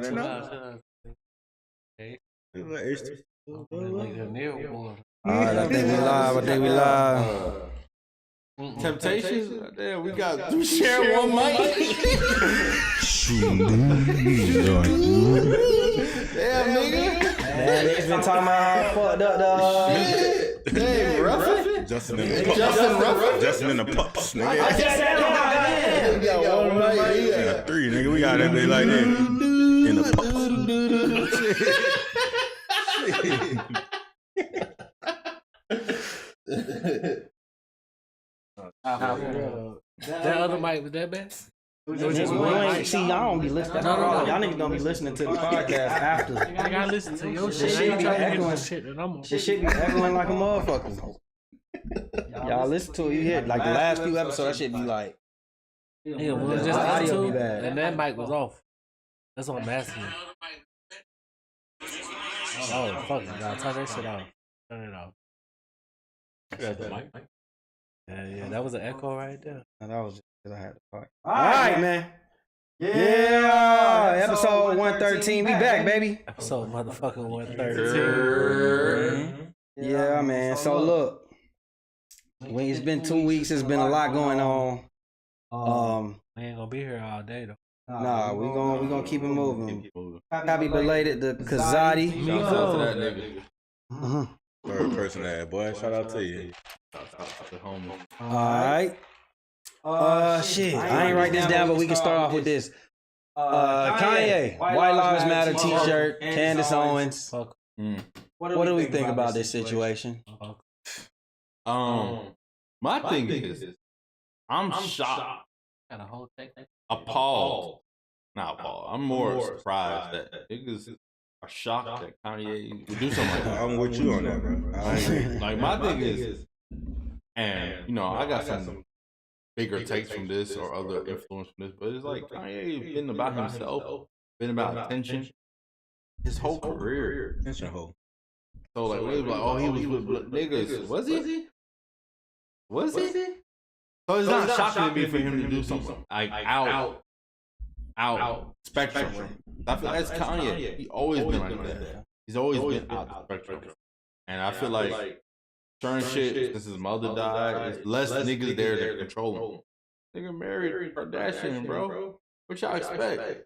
Chill out. Hey. Alright, I think we live. Temptations? Damn, we got to share one mic. Damn, nigga. Man, niggas been talking about how fucked up, dog. Damn, Ruffin? Justin in the pups, nigga. I just said We got one mic. We got three, nigga. We got that bitch like that. In the That other mic was that bad? See, y'all don't be listening. No. Y'all niggas don't be listening to the podcast after. I gotta listen to your shit. shit I be trying to get echoing. the shit that I'm on. This shit be echoing like a motherfucker. Y'all listen to it, you hear like the last few episodes, that shit be like. Yeah, we was The just audio audio be bad. and that mic was off. That's what I'm asking you. Oh, fuck it. Nah, turn that shit off. Turn it off. Yeah, that was an echo right there. No, that was just because I had to talk. Alright, man. Yeah, episode 113. We back, baby. Episode motherfucking 113. Yeah, man. So look, when it's been 2 weeks, it's been a lot going on. We ain't gonna be here all day though. Nah, we gonna keep it moving. Happy belated to Kazadi. Shout out to that nigga. third person that boy. Shout out to you. Shout out to homie. Alright. Shit. I ain't write this down, but we can start off with this. Kanye, White Lives Matter t-shirt, Candace Owens. Fuck. What do we think about this situation? My thing is, I'm shocked, Got a whole thing. appalled. Not appalled. I'm more surprised that niggas are shocked that Kanye would do something like that. I'm with you on that, bro. I agree. Like my thing is, and you know, I got some bigger takes from this or other influence from this, but it's like Kanye been about himself, been about attention, his whole career. Attention hole. So like, we was like, oh, he was with niggas. Was he? Was he? So it's not shocking to me for him to do something like out spectrum. I feel that's Kanye. He always been like that. He's always been out the spectrum. And I feel like certain shit, since his mother died, it's less niggas there to control him. Nigga married Kardashian, bro. What y'all expect?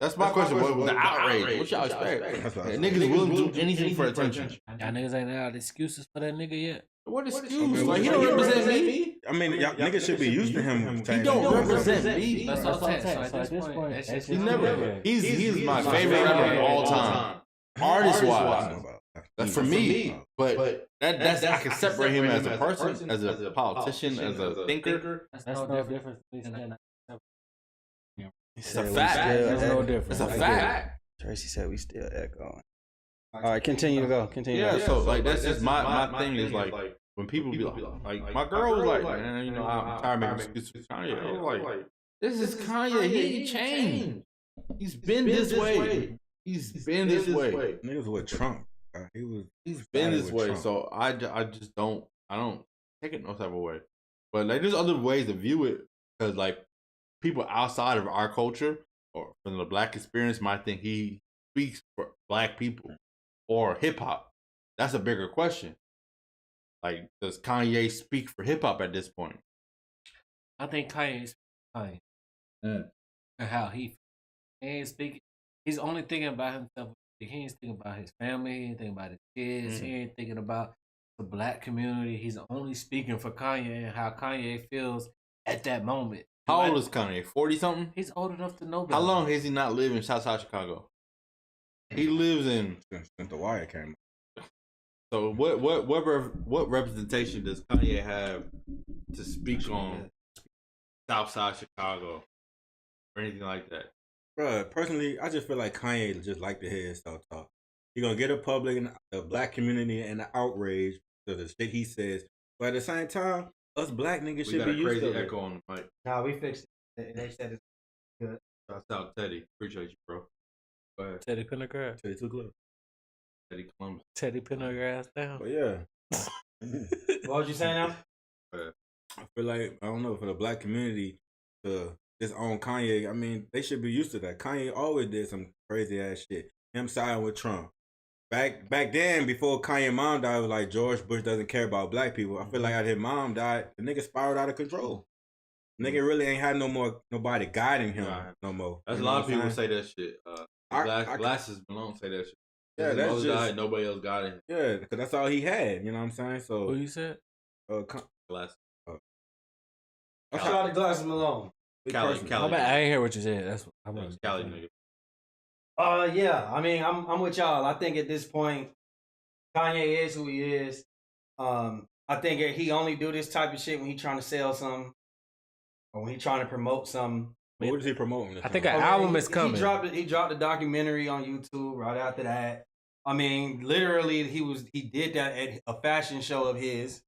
That's my question. What the outrage? What y'all expect? Niggas will do anything for attention. Y'all niggas ain't out excuses for that nigga yet. What excuse? Like, he don't represent me. I mean, y'all niggas should be used to him. He don't represent me. That's what I'm saying. So at this point, He's never. He's my favorite rapper of all time, artist wise. That's for me. But that's I can separate him as a person, as a politician, as a thinker. That's no different. It's a fact. There's no difference. It's a fact. Tracy said we still echoing. All right, continue to go. Continue. Yeah. So like that's just my thing is like when people be like my girl was like, man, you know, I'm tired of making excuses for Kanye. I was like, this is Kanye. He ain't changed. He's been this way. He's been this way. Niggas with Trump. He's been this way. Trump. So I just don't take it no type of way. But like there's other ways to view it because like people outside of our culture or from the black experience might think he speaks for black people or hip hop. That's a bigger question. Like, does Kanye speak for hip hop at this point? I think Kanye's Kanye. And how he ain't speaking. He's only thinking about himself. He ain't thinking about his family. He ain't thinking about his kids. He ain't thinking about the black community. He's only speaking for Kanye and how Kanye feels at that moment. How old is Kanye? 40 something? He's old enough to know better. How long has he not lived in Southside Chicago? He lives in Since The Wire came out. So what representation does Kanye have to speak on Southside Chicago or anything like that? Bruh, personally, I just feel like Kanye just like to hear himself talk. He gonna get a public and the black community and the outrage to the shit he says. But at the same time, us black niggas should be used to it. Echo on the mic. Nah, we fixed it. They said it's good. Shouts out Teddy. Appreciate you, bro. Go ahead. Teddy Pendergrass. Teddy too close. Teddy Columbus. Teddy Pendergrass down. But yeah. What was you saying now? I feel like, I don't know, for the black community to just on Kanye. I mean, they should be used to that. Kanye always did some crazy ass shit. Him siding with Trump. Back then, before Kanye mom died, it was like George Bush doesn't care about black people. I feel like after his mom died, the nigga spiraled out of control. Nigga really ain't had nobody guiding him no more. That's a lot of people say that shit. Glasses Malone say that shit. Yeah, that's just died, nobody else got it. Yeah, because that's all he had. You know what I'm saying? So who you said? Glasses. Shout out to Glasses Malone. Cali. I ain't hear what you said. That's what I'm Cali nigga. Yeah. I mean, I'm with y'all. I think at this point, Kanye is who he is. I think he only do this type of shit when he trying to sell something or when he trying to promote something. What is he promoting? I think an album is coming. He dropped a documentary on YouTube right after that. I mean, literally, he did that at a fashion show of his.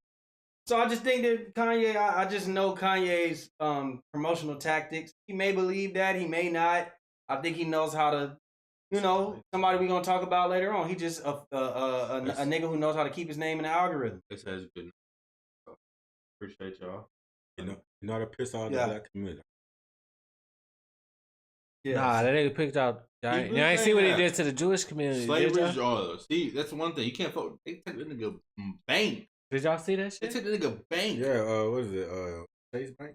So I just think that Kanye, I just know Kanye's promotional tactics. He may believe that, he may not. I think he knows how to, somebody we're gonna talk about later on. He just a nigga who knows how to keep his name in the algorithm. This has been. Appreciate y'all. You know how to piss off the black community. Yes. Nah, that nigga picked out. I ain't see what he did to the Jewish community. Slavery, see, that's one thing. You can't vote. They took the nigga bank. Did y'all see that shit? They took the nigga bank. Yeah, what is it? Chase Bank?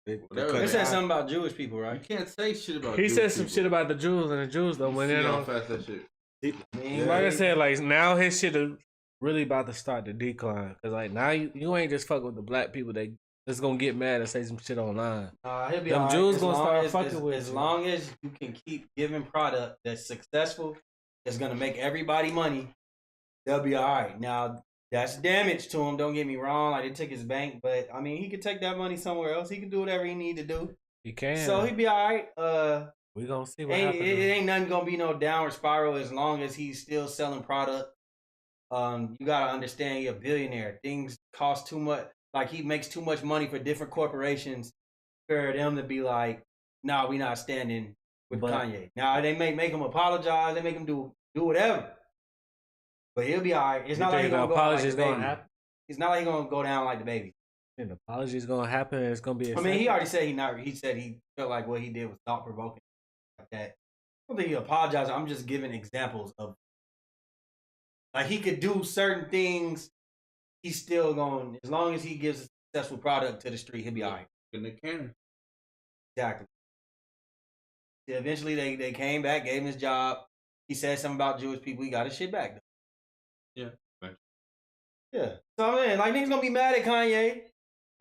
They said something about Jewish people, right? You can't say shit about He Jewish said some people. shit about the Jews, and the Jews though went in on. Fast that shit. Like I said, like now his shit is really about to start to decline. Cause like now you ain't just fucking with the black people that's gonna get mad and say some shit online. He'll be Them Jews gonna start fucking with as long as you can keep giving product that's successful, that's gonna make everybody money, they'll be all right. Now that's damage to him. Don't get me wrong. Like they took his bank, but I mean he could take that money somewhere else. He can do whatever he need to do. He can. So he'd be all right. We gonna see what happens. It ain't nothing gonna be no downward spiral as long as he's still selling product. You gotta understand he's a billionaire. Things cost too much. Like he makes too much money for different corporations for them to be like, nah, we not standing with Kanye. Now they may make him apologize. They make him do whatever. But he'll be all right. It's not like he's gonna go like the baby. It's not like he's gonna go down like the baby. An apology is gonna happen. And it's gonna be. I mean, he already said he said he felt like what he did was thought provoking. Like that. I don't think he apologized. I'm just giving examples of like he could do certain things. He's still going as long as he gives a successful product to the street. He'll be all right. In the can. Exactly. Yeah, eventually they came back, gave him his job. He said something about Jewish people. He got his shit back. Yeah. Right. Yeah. So man, like niggas gonna be mad at Kanye.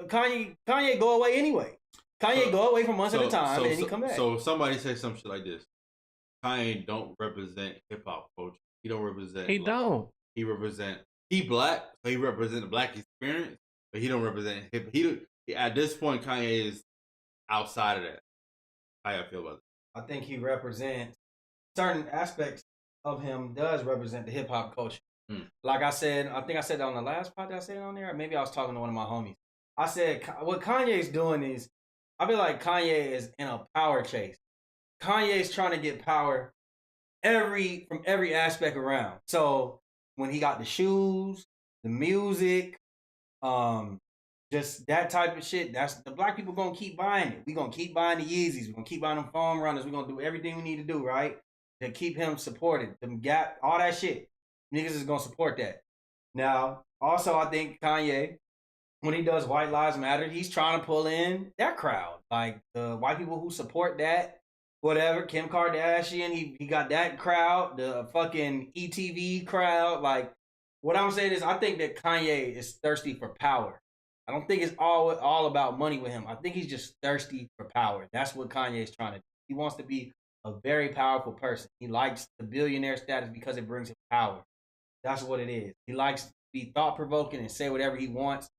Kanye go away anyway. Kanye go away for months at a time and then he come back. So if somebody say some shit like this, Kanye don't represent hip hop culture. He don't represent. He don't. He black, so he represent the black experience, but he don't represent hip. He at this point, Kanye is outside of that. How y'all feel about that? I think he represents certain aspects of him. Does represent the hip hop culture. Like I said, I think I said that on the last podcast I said on there. Maybe I was talking to one of my homies. I said what Kanye's doing is, I feel like Kanye is in a power chase. Kanye's trying to get power from every aspect around. So when he got the shoes, the music, just that type of shit, that's the black people gonna keep buying it. We gonna keep buying the Yeezys. We gonna keep buying them foam runners. We gonna do everything we need to do, right, to keep him supported. Them Gap, all that shit. Niggas is gonna support that. Now, also, I think Kanye, when he does White Lives Matter, he's trying to pull in that crowd, like the white people who support that. Whatever, Kim Kardashian, he got that crowd, the fucking ETV crowd. Like, what I'm saying is, I think that Kanye is thirsty for power. I don't think it's all about money with him. I think he's just thirsty for power. That's what Kanye is trying to do. He wants to be a very powerful person. He likes the billionaire status because it brings him power. That's what it is. He likes to be thought-provoking and say whatever he wants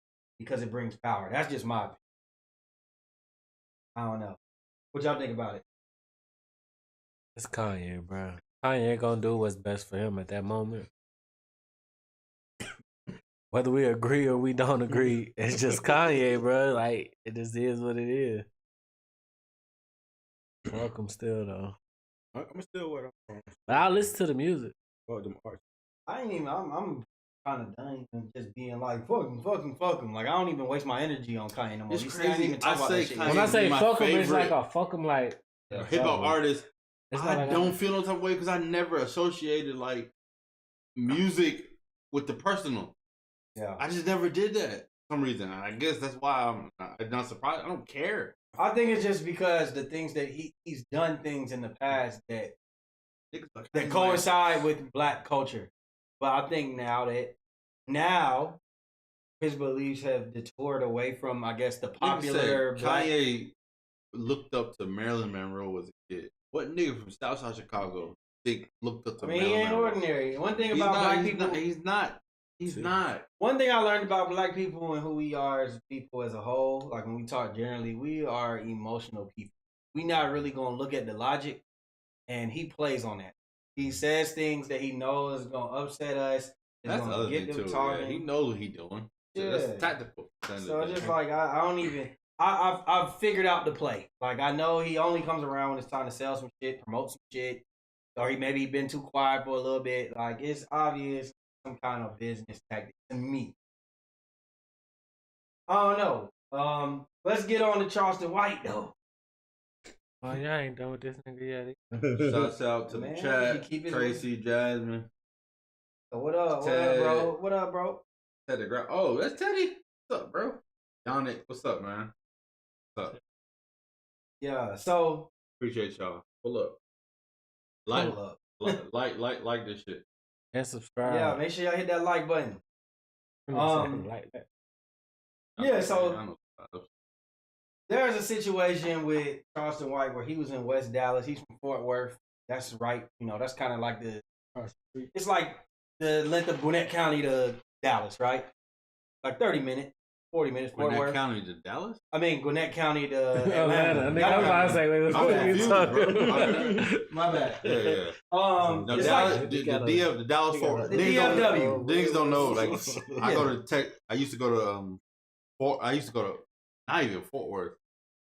because it brings power. That's just my opinion. I don't know. What y'all think about it? It's Kanye, bro. Kanye gonna do what's best for him at that moment. Whether we agree or we don't agree, it's just Kanye, bro. Like, it just is what it is. Welcome still, though. I'm still what I'm. But I'll listen to the music. Well, them arts. I ain't even. I'm kind of done and just being like, fuck him. Like, I don't even waste my energy on Kanye no more. It's He's crazy. not even talking about that shit. When I say my fuck him, it's favorite- like a fuck him like hip hop artist. It's I not like don't feel no type of way because I never associated like music with the personal. Yeah. I just never did that for some reason. I guess that's why I'm not surprised. I don't care. I think it's just because the things that he's done things in the past that coincide with black culture. But I think now his beliefs have detoured away from, I guess, the popular black. Kanye looked up to Marilyn Monroe as a kid. What nigga from Southside Chicago looked up to Marilyn Monroe? He ain't ordinary. One thing about black people, He's not. One thing I learned about black people and who we are as people as a whole, like when we talk generally, we are emotional people. We not really gonna look at the logic, and he plays on that. He says things that he knows is gonna upset us. That's the other thing too. Yeah, he knows what he's doing. So that's tactical. So it's just like I don't even. I've figured out the play. Like I know he only comes around when it's time to sell some shit, promote some shit, or he been too quiet for a little bit. Like it's obvious. Some kind of business tactic to me. I don't know. Let's get on to Charleston White though. Oh, y'all ain't done with this nigga yet. Shouts out to the chat, Tracy, Jasmine. So what up, bro? What up, bro? Teddy, oh, that's Teddy. What's up, bro? Yannick, what's up, man? What's up? Yeah. So appreciate y'all. Pull up. Like this shit. And subscribe. Yeah, make sure y'all hit that like button. Like that. Yeah, so there's a situation with Charleston White where he was in West Dallas. He's from Fort Worth. That's right. You know, that's kind of like it's like the length of Gwinnett County to Dallas, right? Like 30 minutes, 40 minutes. Gwinnett County to Dallas? I mean, Gwinnett County to Atlanta. I was about to say, wait, what you talking? My bad. Yeah. It's Dallas, like the Dallas Fort. The DFW. Niggas don't know. Like I go to Tech. I used to go to not even Fort Worth,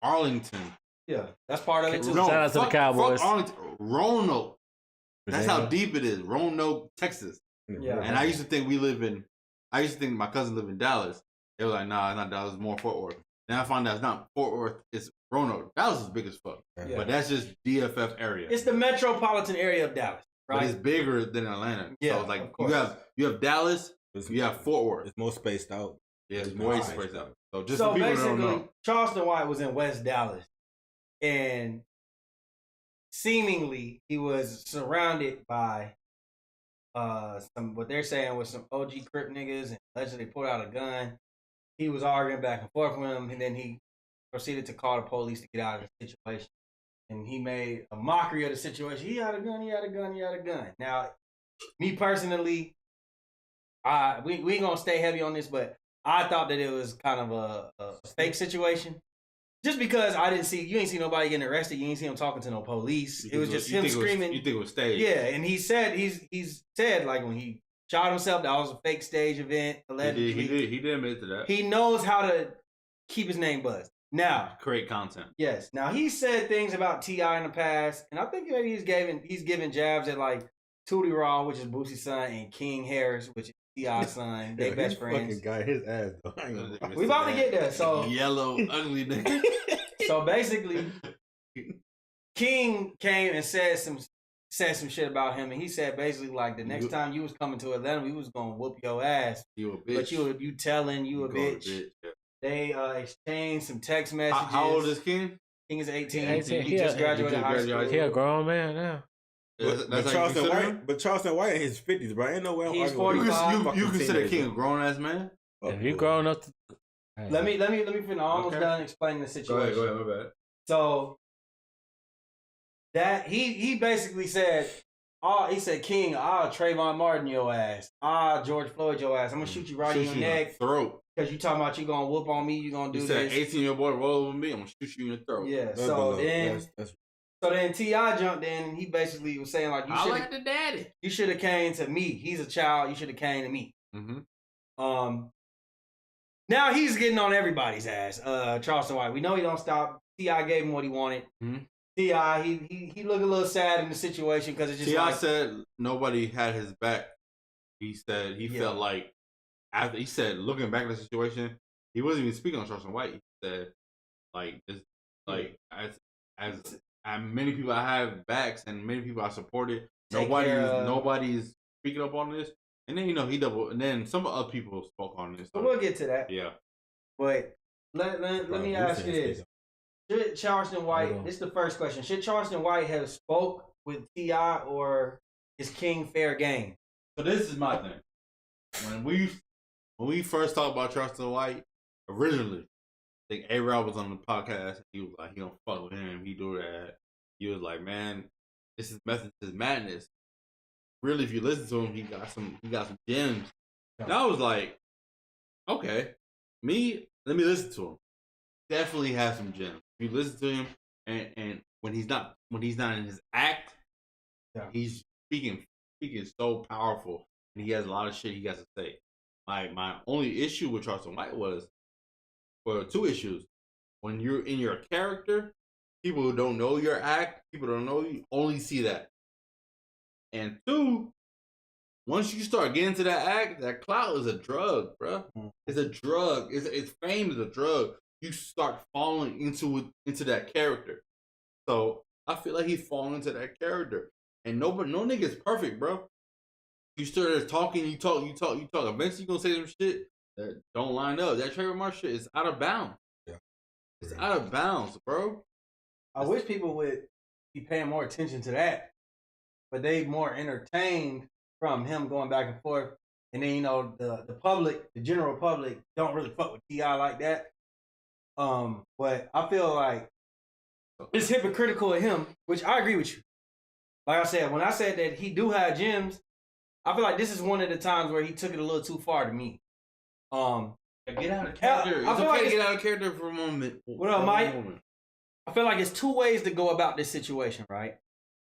Arlington. Yeah, that's part of it too. Shout out to the Cowboys. Roanoke. That's how deep it is. Roanoke, Texas. Yeah. And I used to think my cousin lived in Dallas. They were like, nah, it's not Dallas, it's more Fort Worth. Then I found out it's not Fort Worth, it's Roanoke. Dallas is big as fuck. Yeah. But that's just DFF area. It's the metropolitan area of Dallas, right? But it's bigger than Atlanta. Yeah, so it's like you have Dallas, you have Fort Worth. It's more spaced out. Yeah, it's more spaced out. So just so people basically, don't know. Charleston White was in West Dallas, and seemingly he was surrounded by some what they're saying was some OG Crip niggas, and allegedly pulled out a gun. He was arguing back and forth with him, and then he proceeded to call the police to get out of the situation. And he made a mockery of the situation. He had a gun. Now, me personally, we ain't gonna stay heavy on this, but I thought that it was kind of a fake situation. Just because you ain't see nobody getting arrested, you ain't see him talking to no police. It was just him screaming. You think it was staged? Yeah, and he said like when he shot himself, that was a fake stage event. Allegedly. He did admit to that. He knows how to keep his name buzzed. Now, create content. Yes. Now he said things about T.I. in the past, and I think maybe he's giving jabs at like Tootie Raw, which is Boosie's son, and King Harris, which is T.I.'s son. They best friends. Fucking got his ass though. We about to get there. So yellow, ugly nigga. So basically, King came and said some shit about him, and he said basically like the next time you was coming to Atlanta, we was gonna whoop your ass. You a bitch. But you telling you a bitch. Yeah. They exchanged some text messages. How old is King? King is 18. He just graduated high school. He a grown man now. But Charleston White in his 50s, bro. Ain't no way. He's 45. You consider King a grown ass man? If you grown up, let me finish. I'm almost done explaining the situation. Go ahead, my bad. So that he basically said, he said, King, Trayvon Martin your ass. George Floyd your ass. I'm gonna shoot you right in your neck. Throat. Because you talking about you gonna whoop on me, you gonna do this. 18-year-old boy roll over me, I'm gonna shoot you in the throat. Yeah. So then T.I. jumped in and he basically was saying like you should have came to me. He's a child, you should have came to me. Mm-hmm. Now he's getting on everybody's ass. Charleston White. We know he don't stop. T.I. gave him what he wanted. Mm-hmm. T.I. he looked a little sad in the situation because it's just T.I. said nobody had his back He said he felt like after he said looking back at the situation, he wasn't even speaking on Charleston White. He said like this, like as many people I have backs and many people I supported, nobody's speaking up on this. And then he doubled, and then some other people spoke on this. So we'll get to that. Yeah, but let me ask you this: should Charleston White? This is the first question. Should Charleston White have spoke with T.I. or is King fair game? So this is my thing. When we first talked about Charleston White originally, I think A-Rod was on the podcast. He was like, he don't fuck with him. He do that. He was like, man, this is Method to Madness. Really, if you listen to him, he got some gems. And I was like, okay, let me listen to him. Definitely has some gems. If you listen to him, and when he's not in his act, he's speaking so powerful, and he has a lot of shit he got to say. My only issue with Charleston White was, well, two issues. When you're in your character, people who don't know your act, people don't know you, only see that. And two, once you start getting to that act, that clout is a drug, bro. It's a drug. It's fame is a drug. You start falling into that character. So I feel like he's falling into that character. And no nigga is perfect, bro. You start there talking, you talk. Eventually you gonna say some shit that don't line up. That Trayvon Martin shit is out of bounds. Yeah. It's out of bounds, bro. I wish people would be paying more attention to that. But they more entertained from him going back and forth. And then, the public, the general public, don't really fuck with T.I. like that. But I feel like it's hypocritical of him, which I agree with you. Like I said, when I said that he do have gems, I feel like this is one of the times where he took it a little too far to me. Get out of character. It's okay to get out of character for a moment. What up, Mike? I feel like it's two ways to go about this situation, right?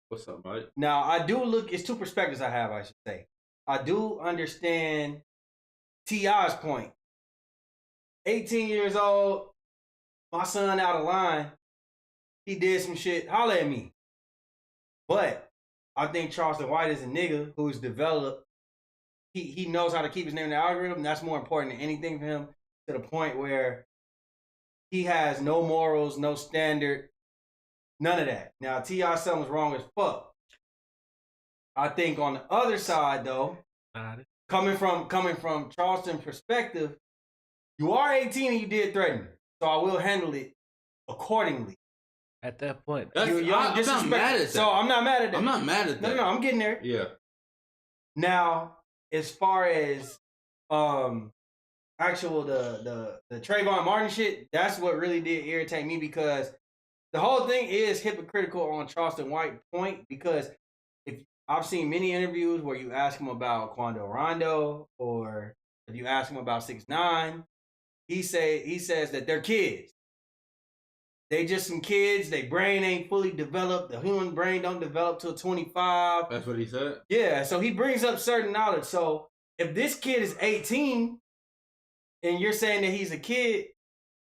What's up, Mike? Now, it's two perspectives I have, I should say. I do understand T.I.'s point. 18 years old, my son out of line, he did some shit, holla at me. But I think Charleston White is a nigga who's developed. He knows how to keep his name in the algorithm. That's more important than anything for him, to the point where he has no morals, no standard, none of that. Now, T.I. something's wrong as fuck. I think on the other side, though, coming from Charleston perspective, you are 18 and you did threaten me, so I will handle it accordingly. At that point, I'm not mad at that. So I'm not mad at that. I'm not mad at that. No, I'm getting there. Yeah. Now, as far as actual the Trayvon Martin shit, that's what really did irritate me, because the whole thing is hypocritical on Charleston White's point, because if I've seen many interviews where you ask him about Quando Rondo, or if you ask him about 6ix9ine, he says that they're kids. They just some kids. Their brain ain't fully developed. The human brain don't develop till 25. That's what he said? Yeah, so he brings up certain knowledge. So if this kid is 18 and you're saying that he's a kid,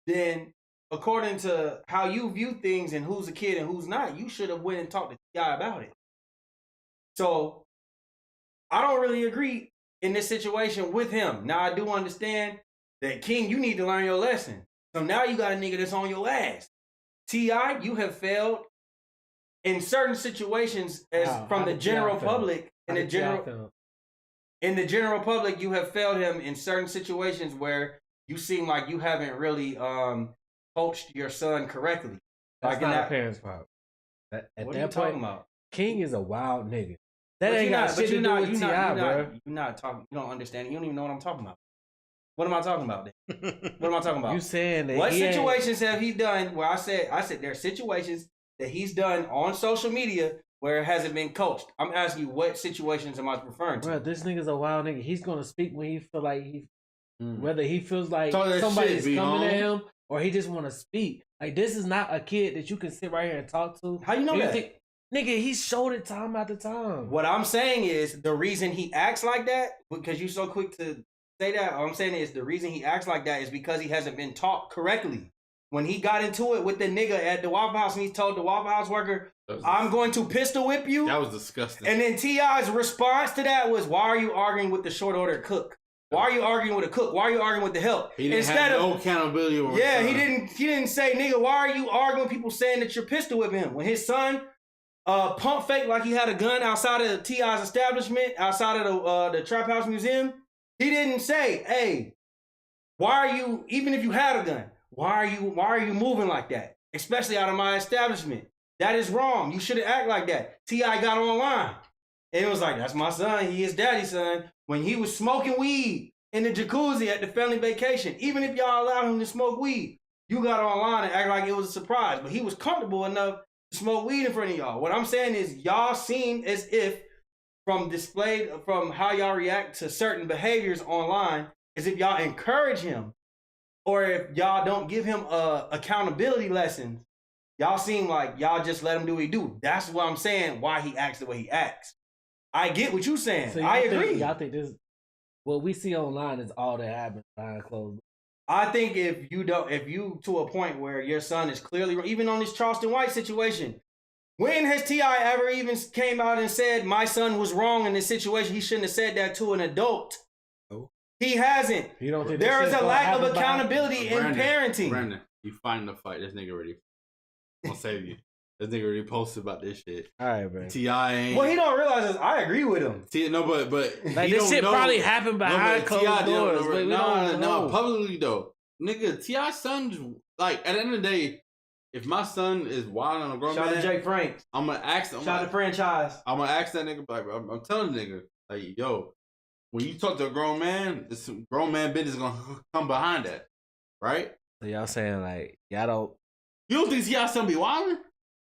then according to how you view things and who's a kid and who's not, you should have went and talked to T.I. about it. So I don't really agree in this situation with him. Now, I do understand that, King, you need to learn your lesson. So now you got a nigga that's on your ass. T.I., you have failed in certain situations from the general public. In the general public, you have failed him in certain situations where you seem like you haven't really coached your son correctly. That's not a parent's fault. At that point, King is a wild nigga. That ain't got shit to do with T.I., bro. You're not talking. You don't understand it. You don't even know what I'm talking about. What am I talking about then? What am I talking about? You saying that what situations have he done where I said there are situations that he's done on social media where it hasn't been coached? I'm asking you, what situations am I referring to? Bro, this nigga's a wild nigga. He's gonna speak when he feel like whether he feels like somebody's coming at him or he just want to speak. Like, this is not a kid that you can sit right here and talk to. How you know that? Nigga, he showed it time after time. What I'm saying is the reason he acts like that, because you're so quick to say that, what I'm saying is the reason he acts like that is because he hasn't been taught correctly. When he got into it with the nigga at the Waffle House and he told the Waffle House worker, I'm going to pistol whip you. That was disgusting. And then T.I.'s response to that was, why are you arguing with the short order cook? Why are you arguing with a cook? Why are you arguing with the help? He didn't have no accountability. Yeah, he didn't say, nigga, why are you arguing with people saying that you're pistol whipping him? When his son pump fake like he had a gun outside of T.I.'s establishment, outside of the Trap House Museum, he didn't say, hey, why are you, even if you had a gun, why are you moving like that? Especially out of my establishment. That is wrong. You shouldn't act like that. T.I. got online. And it was like, that's my son. He is daddy's son. When he was smoking weed in the jacuzzi at the family vacation, even if y'all allowed him to smoke weed, you got online and act like it was a surprise. But he was comfortable enough to smoke weed in front of y'all. What I'm saying is y'all seem as if from how y'all react to certain behaviors online, as if y'all encourage him, or if y'all don't give him accountability lessons, y'all seem like y'all just let him do what he do. That's what I'm saying, why he acts the way he acts. I get what you're saying. So I agree. Y'all think this, what we see online is all that happens behind closed doors? I think if you to a point where your son is clearly, even on this Charleston White situation, when has T.I. ever even came out and said, my son was wrong in this situation? He shouldn't have said that to an adult. Oh. He hasn't. You don't think there is a lack of accountability in parenting. Brandon, you find the fight. This nigga already gonna save you. This nigga already posted about this shit. All right, bro. T.I. ain't. What he don't realize is I agree with him. But like this shit probably happened behind closed doors. But no, publicly though, nigga. T.I.'s son, like at the end of the day, if my son is wild on a grown man, shout to Jay Franks. I'm gonna ask him. Shout to franchise. I'm gonna ask that nigga. Like, I'm telling the nigga, like, yo, when you talk to a grown man, this grown man business gonna come behind that, right? So y'all saying like y'all don't. You don't think T.I.'s son be wilding?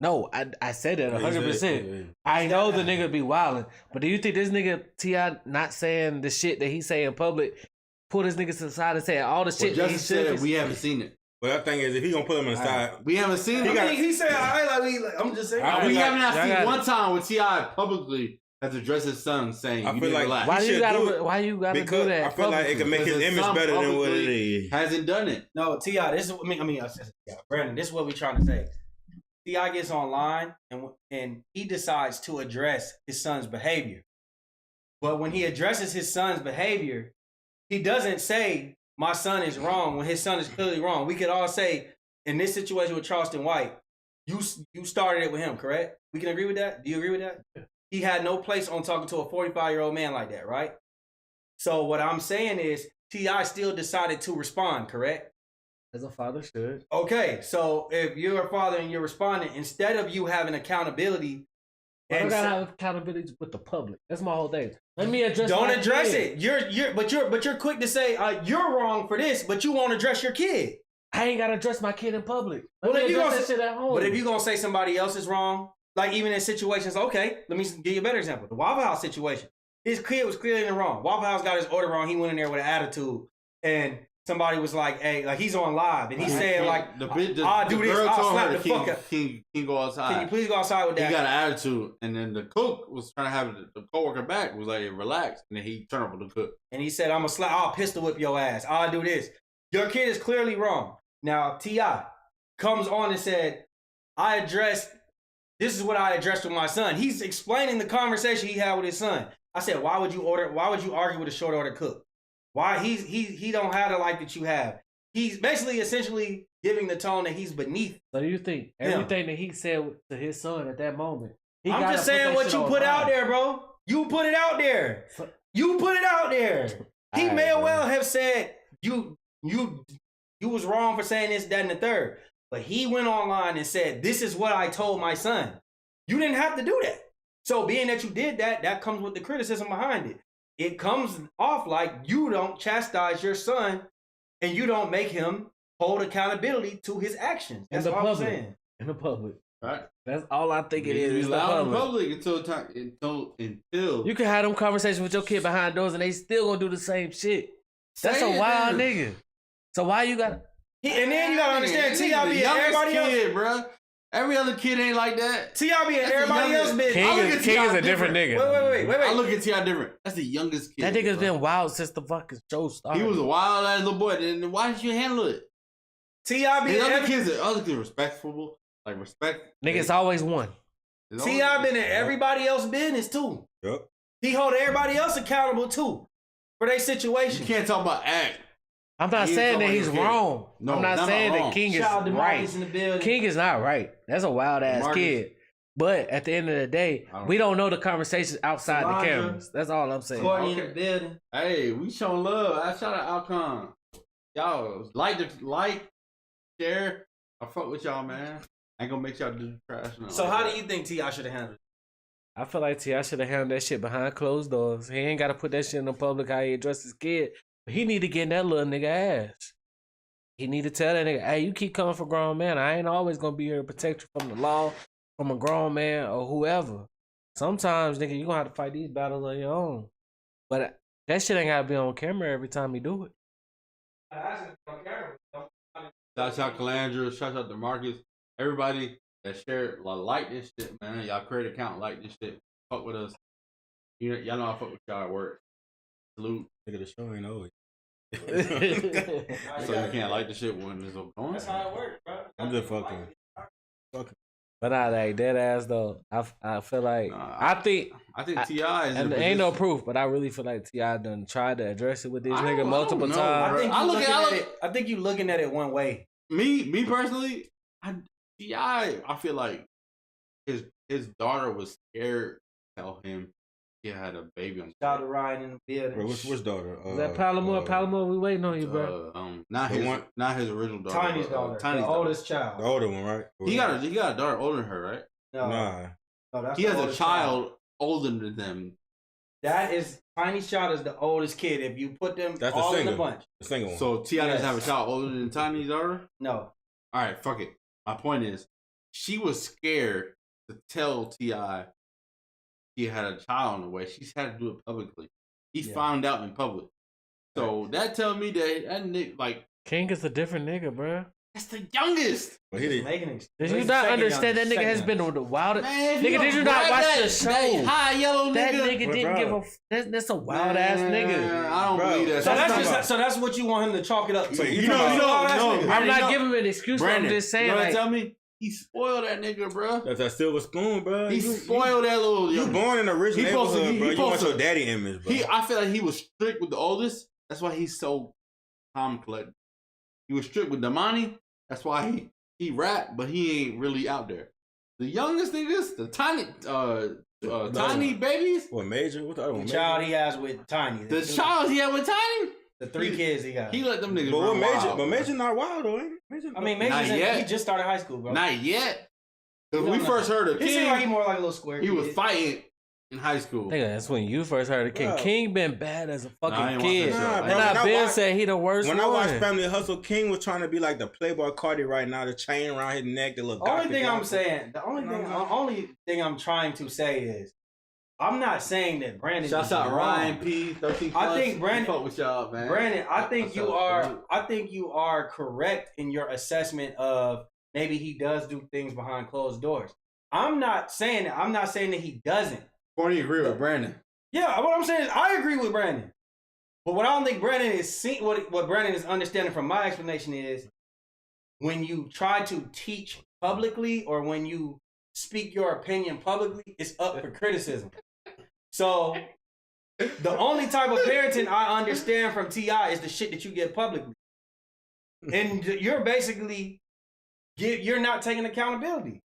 No, I said that 100%. I know the nigga be wilding, but do you think this nigga T.I. not saying the shit that he say in public, pull this nigga to the side and say all the shit that he said? We haven't seen it. But that thing is, if he gonna put him inside, we haven't seen it. He said, I'm just saying. We haven't seen one time where T.I. publicly has addressed his son saying, I feel like relax. Why you gotta do that? I feel like it can make his image better than what it is. Hasn't done it. No, T.I., this is Brandon, this is what we trying to say. T.I. gets online and he decides to address his son's behavior. But when he addresses his son's behavior, he doesn't say, my son is wrong, when his son is clearly wrong. We could all say, in this situation with Charleston White, you started it with him, correct? We can agree with that? Do you agree with that? Yeah. He had no place on talking to a 45-year-old man like that, right? So what I'm saying is, T.I. still decided to respond, correct? As a father should. Okay, so if you're a father and you're responding, instead of you having accountability, I don't gotta have accountability with the public. That's my whole thing. Let me address. Don't address it. You're quick to say you're wrong for this, but you won't address your kid. I ain't gotta address my kid in public. Well, if you gonna that shit at home. But if you gonna say somebody else is wrong, like even in situations, okay, let me give you a better example. The Waffle House situation. His kid was clearly in the wrong. Waffle House got his order wrong. He went in there with an attitude, and somebody was like, "Hey, like he's on live," and he said, "Like, I'll do this. I'll slap the fuck up. Can go outside? Can you please go outside with that?" He got an attitude, and then the cook was trying to have the coworker back. Was like, "Relax," and then he turned over the cook, and he said, I'll pistol whip your ass. I'll do this. Your kid is clearly wrong. Now T.I. comes on and said, this is what I addressed with my son. He's explaining the conversation he had with his son. I said, why would you argue with a short order cook? Why he don't have the life that you have. He's basically essentially giving the tone that he's beneath. So you think everything that he said to his son at that moment? I'm just saying what you put out there, bro. You put it out there. You put it out there. He may well have said you was wrong for saying this, that, and the third. But he went online and said, this is what I told my son. You didn't have to do that. So being that you did that, that comes with the criticism behind it. It comes off like you don't chastise your son and you don't make him hold accountability to his actions. That's what I'm saying. In the public. Right. That's all I think it is. It's loud in public until you can have them conversations with your kid behind doors and they still gonna do the same shit. That's a wild nigga. So why you got? And then you gotta understand T.I. be everybody else, bro. Every other kid ain't like that. T.I. be everybody else business. King is a different nigga. Wait. I look at T.I. different. That's the youngest kid. That nigga's been wild since the fucking show started. He was a wild ass little boy. Then why did you handle it? T.I. be other kids respectful. Like respect. Nigga, it's always one. T.I. been in everybody else's business too. Yep. He hold everybody else accountable too for their situation. You can't talk about act. I'm not saying that he's wrong. No, I'm not saying that King is right. In the building. King is not right. That's a wild ass kid. But at the end of the day, we don't know the conversations outside the cameras. That's all I'm saying. Courtney in the building. Hey, we showing love. I shout out Alcon. Y'all like, share. I fuck with y'all, man. I ain't gonna make y'all do trash. So how do you think T.I. should have handled it? I feel like T.I. should have handled that shit behind closed doors. He ain't got to put that shit in the public how he addressed his kid. But he need to get in that little nigga ass. He need to tell that nigga, hey, you keep coming for grown man. I ain't always gonna be here to protect you from the law, from a grown man or whoever. Sometimes, nigga, you gonna have to fight these battles on your own. But that shit ain't gotta be on camera every time you do it. Shout out Calandra, shout out to Marcus, everybody that shared, like this shit, man. Y'all create an account, like this shit, fuck with us. Y'all know I fuck with y'all at work. Salute. Nigga, the show ain't over. So you can't like the shit when it's going. That's how it works, bro. I'm just fucking. But I like dead ass though. I feel like I think T.I. is. And there ain't no proof, but I really feel like T.I. done tried to address it with this nigga multiple times. I think you looking at it one way. Me personally, T.I. I feel like his daughter was scared to tell him he had a baby on. Shout out to Ryan in the building. Bro, which daughter? Is that Palomar? Palomar, we waiting on you, bro. Not his original daughter. Tiny's daughter. Tiny's the oldest child. The older one, right? He got a daughter older than her, right? No, that's he has a child older than them. That is Tiny's child is the oldest kid. If you put them all in the bunch, the single one. So T.I. doesn't have a child older than Tiny's daughter? No. All right, fuck it. My point is, she was scared to tell T.I. he had a child on the way. She's had to do it publicly. He found out in public. So that tells me that nigga, like, King is a different nigga, bro. That's the youngest. But he did. Did you not understand that nigga has been the wildest? Man, nigga, did you not watch the show? That high yellow that nigga. nigga didn't give a. That's a wild ass nigga. I don't believe that. So that's what you want him to chalk it up to. So you know, I'm not giving him an excuse. Brandon, I'm just saying. You know like, tell me? He spoiled that nigga, bro. That's that silver spoon, bro. He spoiled that little. You born in a rich neighborhood, bro. You want your daddy image, bro. I feel like he was strict with the oldest. That's why he's so calm collected. He was strict with Damani. That's why he rap, but he ain't really out there. The youngest niggas, the tiny babies. What, Major? What the other one? The child he has with Tiny. The child he had with Tiny. The 3 kids he got. He let them niggas. But what Major? Major? But Major not wild though, ain't he? Major. He just started high school, bro. Not yet. Because we first heard of King. He seemed like he more like a little square. He was fighting in high school. Nigga, that's when you first heard of King. Bro. King been bad as a fucking kid. Nah, and I been said he the worst When one. I watched Family Hustle, King was trying to be like the Playboy Cardi right now, the chain around his neck, the little. The only thing I'm trying to say is, I'm not saying that Brandon. Shouts out Ryan P. 13 I think Brandon. Fuck with y'all, man. Brandon, I think you are correct in your assessment of maybe he does do things behind closed doors. I'm not saying that he doesn't. Corny agree with Brandon. Yeah, what I'm saying is I agree with Brandon. But what I don't think Brandon is seeing, what Brandon is understanding from my explanation is when you try to teach publicly or when you speak your opinion publicly, it's up for criticism. So the only type of parenting I understand from T.I. is the shit that you get publicly. And you're basically, you're not taking accountability.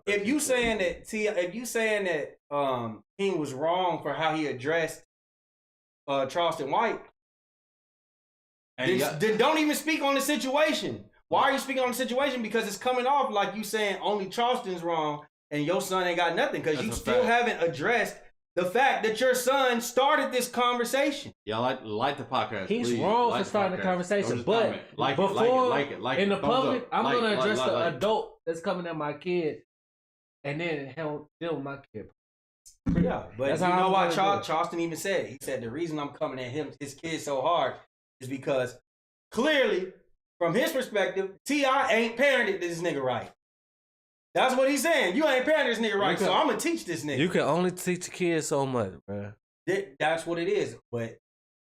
If you saying that King was wrong for how he addressed Charleston White, then don't even speak on the situation. Why are you speaking on the situation? Because it's coming off like you saying only Charleston's wrong and your son ain't got nothing because you still haven't addressed the fact that your son started this conversation. Y'all like the podcast. He's wrong for starting the conversation, but before in the public, I'm gonna address the adult that's coming at my kid, and then he'll deal with my kid. Yeah, but that's you know why Charleston even said it. He said the reason I'm coming at his kid so hard is because clearly, from his perspective, T.I. ain't parented this nigga right. That's what he's saying. You ain't parenting this nigga right, so I'm gonna teach this nigga. You can only teach a kid so much, bro. That's what it is. But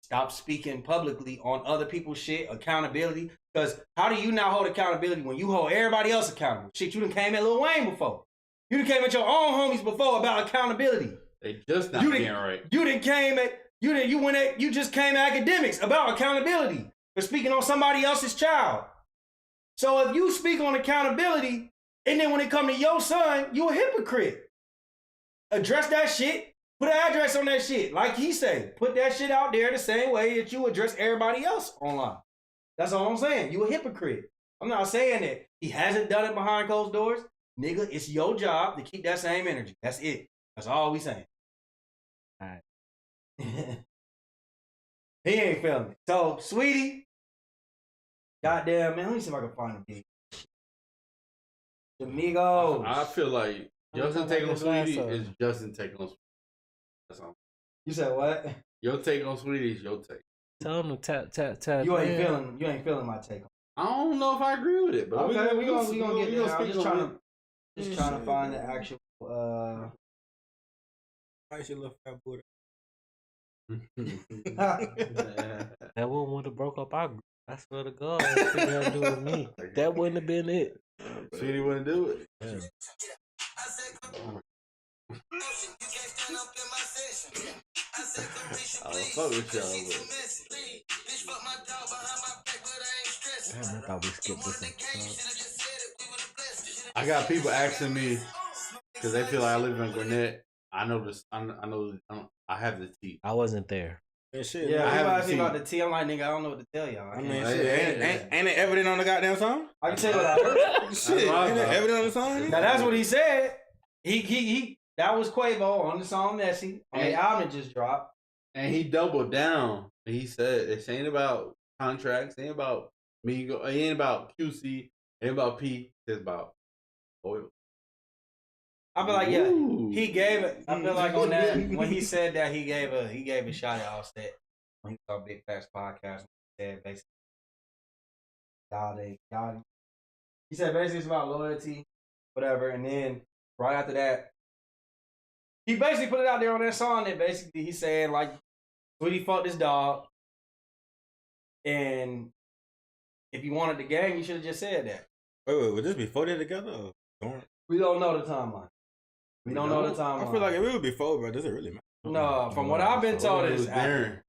stop speaking publicly on other people's shit, accountability. Because how do you not hold accountability when you hold everybody else accountable? Shit, you done came at Lil Wayne before. You done came at your own homies before about accountability. They just not getting right. You just came at academics about accountability for speaking on somebody else's child. So if you speak on accountability, and then when it come to your son, you a hypocrite. Address that shit. Put an address on that shit. Like he said, put that shit out there the same way that you address everybody else online. That's all I'm saying. You a hypocrite. I'm not saying that he hasn't done it behind closed doors. Nigga, it's your job to keep that same energy. That's it. That's all we saying. All right. He ain't feeling it. So, Sweetie, goddamn, man, let me see if I can find a beat. The Migos. I feel like Justin take on Sweetie is Justin take on Sweetie. That's all. You said what? Your take on Sweetie is your take. Tell him to tap. You ain't feeling my take on it. I don't know if I agree with it, but okay, we gonna get there. I'm just trying to find the actual I should look that booty. That one would have broke up our group. I swear to God, it had to do with me. That wouldn't have been it. Sweetie wouldn't do it. Yeah. I don't fuck with y'all, but Damn, I thought we skipped this one. I got people asking me because they feel like I live in Gwinnett. I know this. I know. I have the tea. I wasn't there. Shit, yeah, I people haven't ask me about the tea. I'm like, nigga, I don't know what to tell y'all. I mean, shit, ain't it evident on the goddamn song? I can tell you what I heard. Shit, ain't it evident on the song? Now that's what he said. He that was Quavo on the song Messy. On the album just dropped. And he doubled down. He said it ain't about contracts, it ain't about Migos, it ain't about QC, it ain't about P, it's about oil. I feel like he gave it. I feel like on that when he said that he gave a shot at Offset when he saw Big Facts podcast. He said basically, y'all. He said basically it's about loyalty, whatever. And then right after that, he basically put it out there on that song that basically he said like, Sweetie fucked his dog, and if you wanted the gang, you should have just said that. Wait, would this before they together? Or we don't know the timeline. We don't know the timeline. I feel like if it was before, bro, does it really matter? No, from what I've been told, it's after.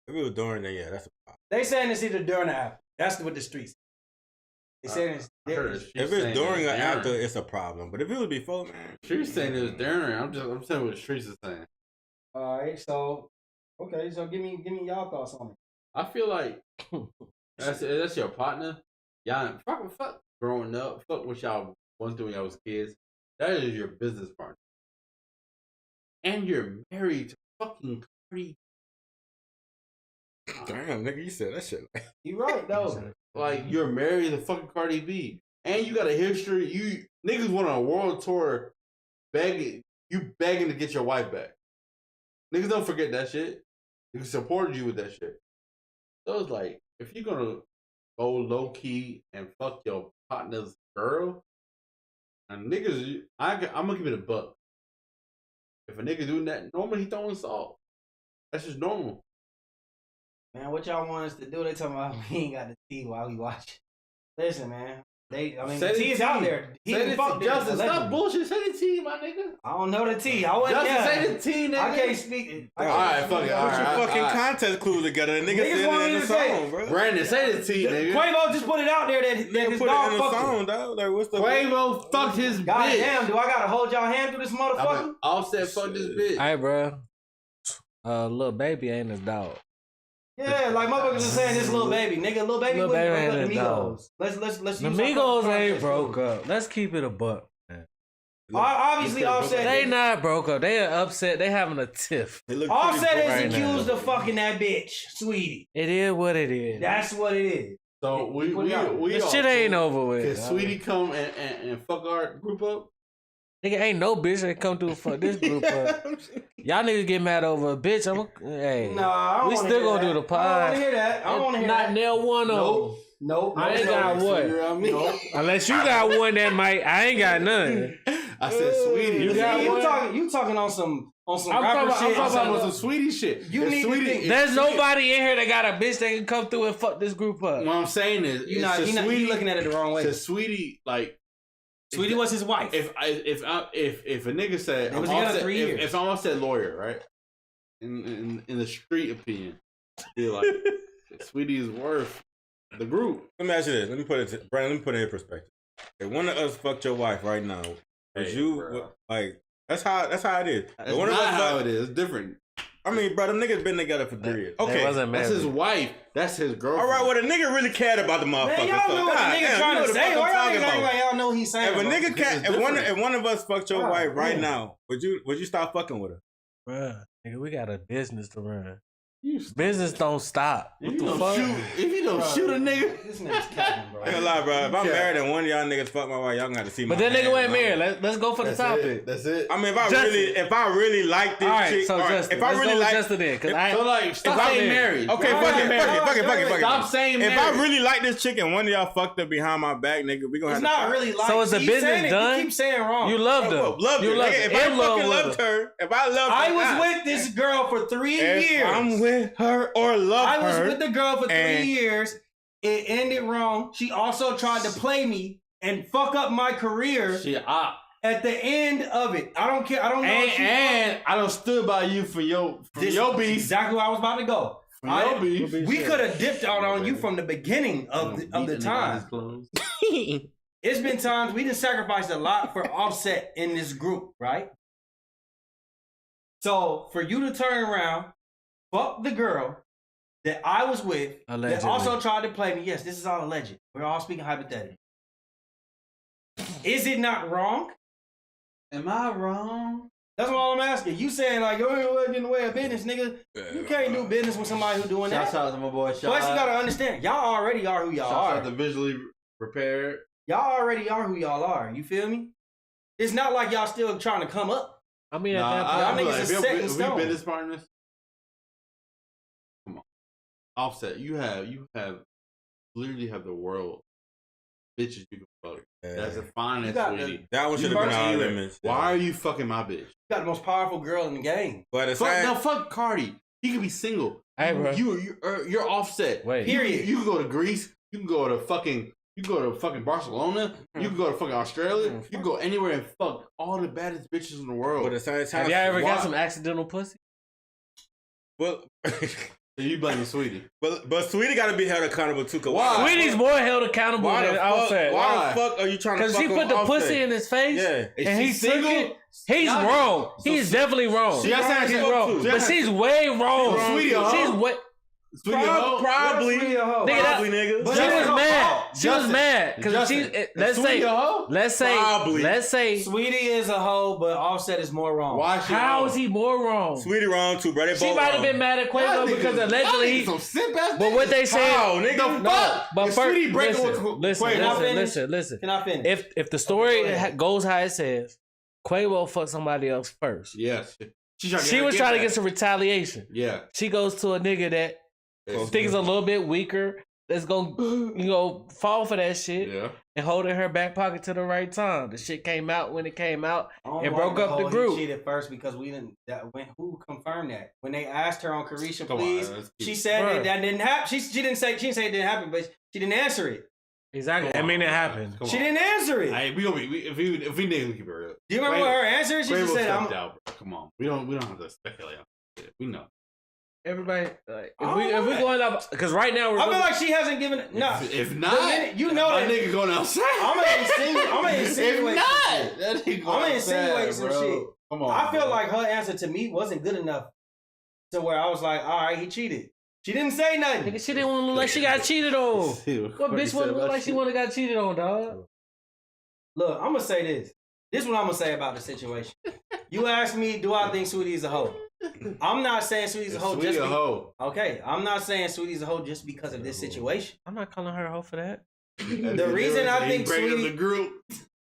If it was during, then yeah, that's a problem. They saying it's either during or after. That's what the streets. They saying it's if it's during or after, it's a problem. But if it was before, man, She's saying it was during. I'm saying what the streets is saying. All right, so okay, so give me y'all thoughts on it. I feel like that's your partner. Y'all fuck growing up. Fuck what y'all was doing when y'all was kids. That is your business partner. And you're married to fucking Cardi. Damn, nigga, you said that shit. You right though. Like you're married to fucking Cardi B, and you got a history. You niggas went on a world tour, begging to get your wife back. Niggas don't forget that shit. Niggas supported you with that shit. So it's like if you're gonna go low key and fuck your partner's girl, and niggas, I'm gonna give it a buck. If a nigga doing that, normally he throwing salt. That's just normal. Man, what y'all want us to do? They talking about we ain't got the tea while we watch. Listen, man. The tea is out there. He can fuck Justin, stop bullshit. Say the tea, my nigga. I don't know the tea. I wasn't Justin, there. say the tea, nigga. I can't speak. All right, fuck it. Put your fucking context clues together. The nigga said it in the song, bro. Brandon, say the tea, nigga. Quavo just put it out there that his put it in dog the fucked song, him. dog. Like, what's the Quavo fucked his bitch. God damn, do I gotta hold y'all hand through this motherfucker? Offset fucked this bitch. All right, bro. Little baby ain't his dog. Yeah, like motherfuckers are saying this little baby. Nigga, little baby Lil wouldn't Baby broke up ain't the a dog. Migos. Let's The use Migos our ain't context broke clue. up. Let's keep it a buck. Man. Obviously, Offset. They not broke up. They are upset. They having a tiff. Offset is right accused now. of fucking that bitch, Sweetie. It is what it is. That's what it is. So we This shit ain't over with. Can Sweetie come and fuck our group up? Nigga, ain't no bitch that come through fuck this group up. Y'all niggas get mad over a bitch. Hey, Nah, I don't we wanna still hear gonna that. do the I pod. don't want to hear that. I don't want to hear Not that. nail one of them. Nope. I ain't got one. Nope. Unless you got one that might. I ain't got none. I said Sweetie. You got one? You talking on some I'm rapper talking- shit. I'm I'm talking about some- some Sweetie shit. You If need to Sweetie, think- There's nobody in here that got a bitch that can come through and fuck this group up. What I'm saying is, You're looking at it the wrong way. To Sweetie, like Sweetie was his wife. If a nigga said they was together 3 years. If I'm Offset lawyer, right? In the street opinion, be like, Sweetie is worth the group. Let me ask you this. Brandon, let me put it in perspective. If one of us fucked your wife right now, would you bro. like? That's how it is. That's not how it is. It's different. I mean, bro, them niggas been together for 3 years. Okay, that's his wife. That's his girlfriend. All right, well, the nigga really cared about the motherfucker. Man, y'all know what the nigga trying to say. Why y'all niggas act like y'all know he's saying? If a nigga if one of us fucked your wife right now, would you stop fucking with her? Bruh, nigga, we got a business to run. Business don't stop. What the fuck? If you don't shoot a nigga, This nigga's capping, bro. I ain't gonna lie, bro. If I'm married and one of y'all niggas fuck my wife, y'all got to see my. But that nigga ain't married. Let's go for the that's topic. it. That's it. I mean, if I really like this All right, chick, so Justin, if I let's really go with like, Justin then, cause I So like, stop I- saying married. okay, fuck it. Stop saying If married. I really like this chick and one of y'all fucked up behind my back, nigga, we gonna It's have to not really like. So is the he's business saying it, done? You keep saying wrong. You loved her. Loved You her. loved Nigga, her. if I In love fucking with loved her, if I loved her, I was with this girl for 3 years. I'm with her or love I her. was with the girl for 3 and- years. It ended wrong. She also tried to play me and fuck up my career She op. at the end of it. I don't care. I don't know. if she And I don't stood by you for your This your is beef. exactly where I was about to go. For your beef. We could have dipped out on you from the beginning of the time. It's been times we done sacrificed a lot for Offset in this group, right? So for you to turn around, fuck the girl that I was with, Allegedly. that also tried to play me. Yes, this is all alleged. We're all speaking hypothetically. Is it not wrong? Am I wrong? That's all I'm asking. You saying like, you're in the way of business, nigga. You can't do business with somebody who doing that. Shouts out to my boy. Plus, you gotta understand, y'all already are who y'all Shouts out are. to Visually Repaired. Y'all already are who y'all are. You feel me? It's not like y'all still trying to come up. I mean, at Nah, that point, y'all I feel niggas like is if set in we stone. business partners, come on, Offset. You literally have the world bitches you can fuck. That's a fine ass sweetie. That one should have been our limits. Why are you fucking my bitch? You got the most powerful girl in the game. But it's Fuck Cardi. He could be single. Hey, bro. You're Offset. Wait. Period. You can go to Greece. You can go to fucking Barcelona. You can go to fucking Australia. You can go anywhere and fuck all the baddest bitches in the world. But at the same time, have y'all ever Why? got some accidental pussy? Well, So you blaming Sweetie? but Sweetie got to be held accountable too. Why? Sweetie's more held accountable Why than the fuck? Offset. Why the fuck are you trying to? Because Fuck she put on the Offset? pussy in his face, Yeah. and he Is she took single? it. He's Y'all- wrong. He's definitely wrong. So y'all saying He's she's wrong. too. But she's way wrong. Sweetie a hoe? She's way. Sweetie a hoe? Probably, Sweetie a hoe. Nigga, probably, nigga. But She that's was her mad. fault. She was mad because Justin, she. is Sweetie a hoe? Probably. Let's say. Sweetie is a hoe, but Offset is more wrong. Why? She How wrong? is he more wrong? Sweetie wrong too, bro. They She both might have wrong. been mad at Quavo because allegedly he. some simp ass. But what they said. How, nigga? The fuck? But Is first, Sweetie breaking with listen, Quavo? listen. Can I finish? If the story go ahead. goes how it says, Quavo fucked somebody else first. Yes. She was trying to get some retaliation. Yeah. She goes to a nigga that thinks a little bit weaker. That's gonna, fall for that shit Yeah. and hold in her back pocket to the right time. The shit came out when it came out. I don't It know broke up the hoe group. He cheated first because we didn't. Who confirmed that? When they asked her on Carisha, Come on, please, that's she cute. said Bruh. that didn't happen. She didn't say it didn't happen, but she didn't answer it. Exactly. Come I mean, on, it happened. come She on. didn't answer it. Hey, we gonna be if we niggas keep it real. Do you remember what her answer? She just said, stepped out, bro. Come on. We don't have to speculate on shit. We know. Everybody, like, I if don't we know. going up, because right now we're. I feel like she hasn't given. No, If not, you know my that. nigga going outside. I'm gonna insinuate. If some not, shit. that nigga I'm going gonna insinuate outside, some bro. shit. Come on. I feel bro. like her answer to me wasn't good enough to where I was like, all right, he cheated. She didn't say nothing. Nigga, she didn't want to look like she got cheated on. What bitch want to look like she want to got cheated on, dog? Look, I'm gonna say this. This is what I'm gonna say about the situation. You asked me, do I think Sweetie's a hoe? I'm not saying Sweetie's a hoe Sweetie just a hoe. Okay, I'm not saying Sweetie's a hoe just because of this situation. I'm not calling her a hoe for that. The reason I think Sweetie, the group.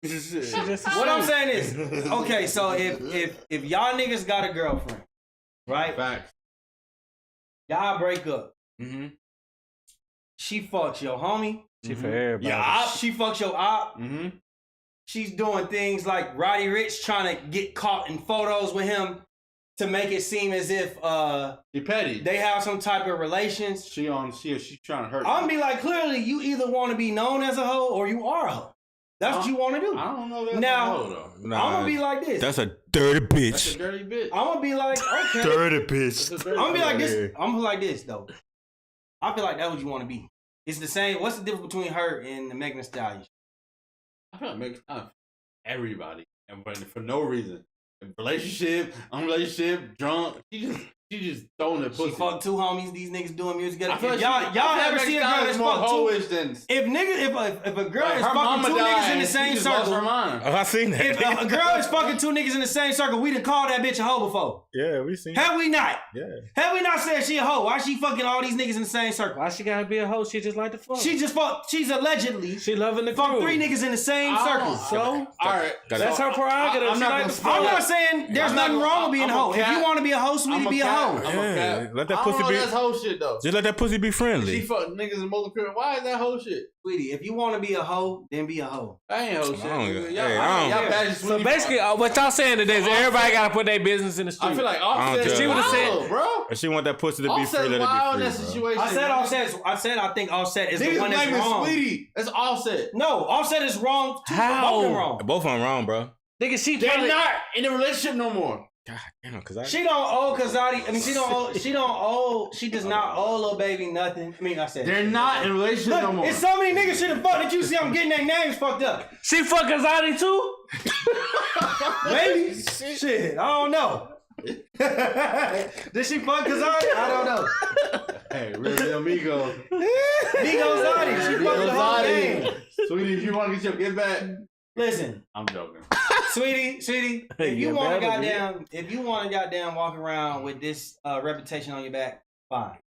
She just what I'm saying is, okay, so if y'all niggas got a girlfriend, right? Facts. Y'all break up. Mm-hmm. She fucks your homie. She for everybody. Yeah. She fucks your op. Mm-hmm. She's doing things like Roddy Ricch trying to get caught in photos with him to make it seem as if She petty. they have some type of relations. She trying to hurt. I'm gonna be like, clearly you either want to be known as a hoe or you are a hoe. That's what you want to do. I don't know that. Now, I'm going to be like this. That's a dirty bitch. That's a dirty bitch. I'm going to be like, okay. Dirty bitch. I'm going to be like this. I'm going to be like this, though. I feel like that's what you want to be. It's the same. What's the difference between her and the Megan Thee Stallion? I feel like Megan everybody, but for no reason. Relationship, unrelationship, drunk. She just throwing the pussy. She fucked two homies. These niggas doing music together. Like y'all ever see a girl that's fucked two? If a girl is fucking two niggas in the same circle, I seen that. If a girl is fucking two niggas in the same circle, we done called that bitch a hoe before. Yeah, we seen. Have we not? Yeah. Have we not said she a hoe? Why she fucking all these niggas in the same circle? Why she gotta be a hoe? She just like to fuck. She just fucked. She's allegedly she loving the fucked crew. 3 niggas in the same circle. So all right, that's her prerogative. I'm not saying there's nothing wrong with being a hoe. If you want to be a hoe, sweetie, be a hoe. Yeah. Let that pussy be. That's whole shit though. Just let that pussy be friendly. She fuck niggas in multiple crib. Why is that whole shit? Sweetie, if you want to be a hoe, then be a hoe. I ain't hoe shit. Y'all so basically, what y'all saying today is everybody got to put their business in the street. I feel like Offset. She would have said, bro. If she want that pussy to be free, let it be free. Situation. I said Offset. I think Offset is the one that's wrong. Sweetie. That's Offset. No, Offset is wrong. How? Both of them wrong. Both of them wrong, bro. Nigga, they're not in a relationship no more. God damn, cause she don't owe Kazadi. I mean, she does not owe Lil Baby nothing. I mean, I said they're not in a relationship no more. It's so many niggas shit fucked that you see. I'm getting their names fucked up. She fuck Kazadi too? Maybe. Shit, I don't know. Did she fuck Kazadi? I don't know. Hey, real Migos. Migos Zadi. She fucked the whole game. Sweetie, if you want to get your get back, listen. I'm joking. Sweetie, if you want to goddamn walk around with this reputation on your back, fine.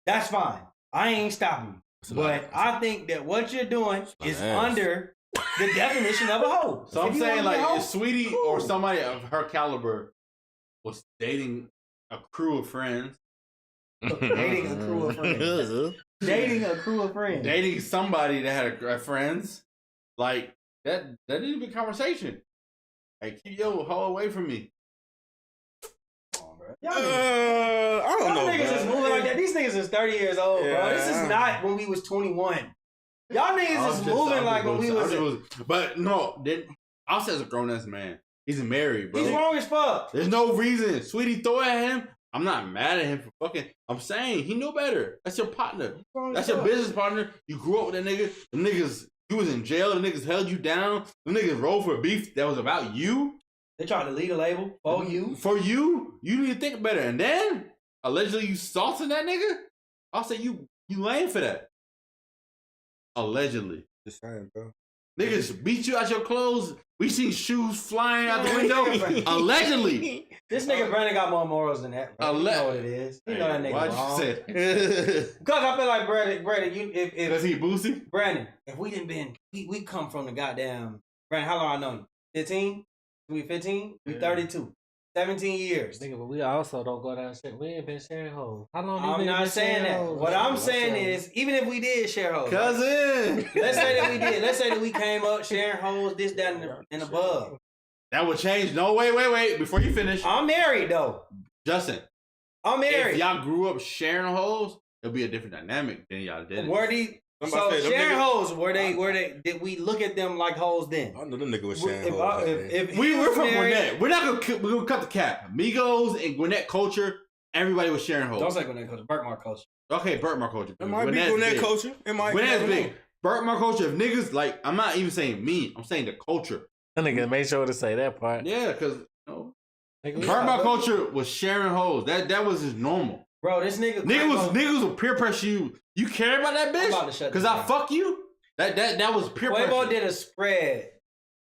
That's fine. I ain't stopping you. But I think that what you're doing is under the definition of a hoe. So I'm saying, like, if Sweetie or somebody of her caliber was dating a crew of friends. Dating a crew of friends. Dating somebody that had friends. Like, that needs to be a conversation. Like, keep your hoe away from me. Come on, bro. I don't know. Niggas is moving like that. These niggas is 30 years old, bro. This is not when we was 21. Y'all niggas is moving like when we was. But no, Offset's a grown ass man. He's married, bro. He's wrong as fuck. There's no reason. Sweetie, throw at him. I'm not mad at him for fucking. I'm saying he knew better. That's your partner. That's your business partner. You grew up with that nigga. The niggas. You was in jail. The niggas held you down. The niggas rolled for beef that was about you. They tried to lead a label for you. For you. You need to think better. And then, allegedly, you salting that nigga? I'll say you lame for that. Allegedly. Just saying, bro. Niggas beat you out your clothes. We seen shoes flying out the window. Allegedly. This nigga Brandon got more morals than that. Bro. You know what it is. You know that nigga why'd wrong. you say it? Because I feel like Brandon, if Does he boozy? Brandon, if we didn't been, we come from the goddamn, Brandon, how long I know you? 15? We 15? We 32. 17 years. Nigga, but we also don't go down shit. We ain't been sharing hoes. How long I'm not saying that. hoes? What I'm saying is, even if we did share hoes. Cousin. Let's say that we did. Let's say that we came up sharing hoes, this, that, and above. That would change. No, wait. Before you finish. I'm married, though. Justin. I'm married. If y'all grew up sharing hoes, it'll be a different dynamic than y'all did. So sharing hoes, did we look at them like hoes then? I know them niggas was sharing hoes. We're from Gwinnett. We're gonna cut the cap. Migos and Gwinnett culture, everybody was sharing hoes. Don't say Gwinnett culture, Burtmar culture. Okay, Burtmar culture. It might be Gwinnett culture. It might be Gwinnett's big. Burtmar culture, if niggas, like, I'm not even saying me, I'm saying the culture. That nigga made sure to say that part. Yeah, because, Burtmar culture was sharing hoes. That was just normal. Bro, this niggas will peer pressure you. You care about that bitch? Because I fuck you? That was peer pressure. Quavo did a spread.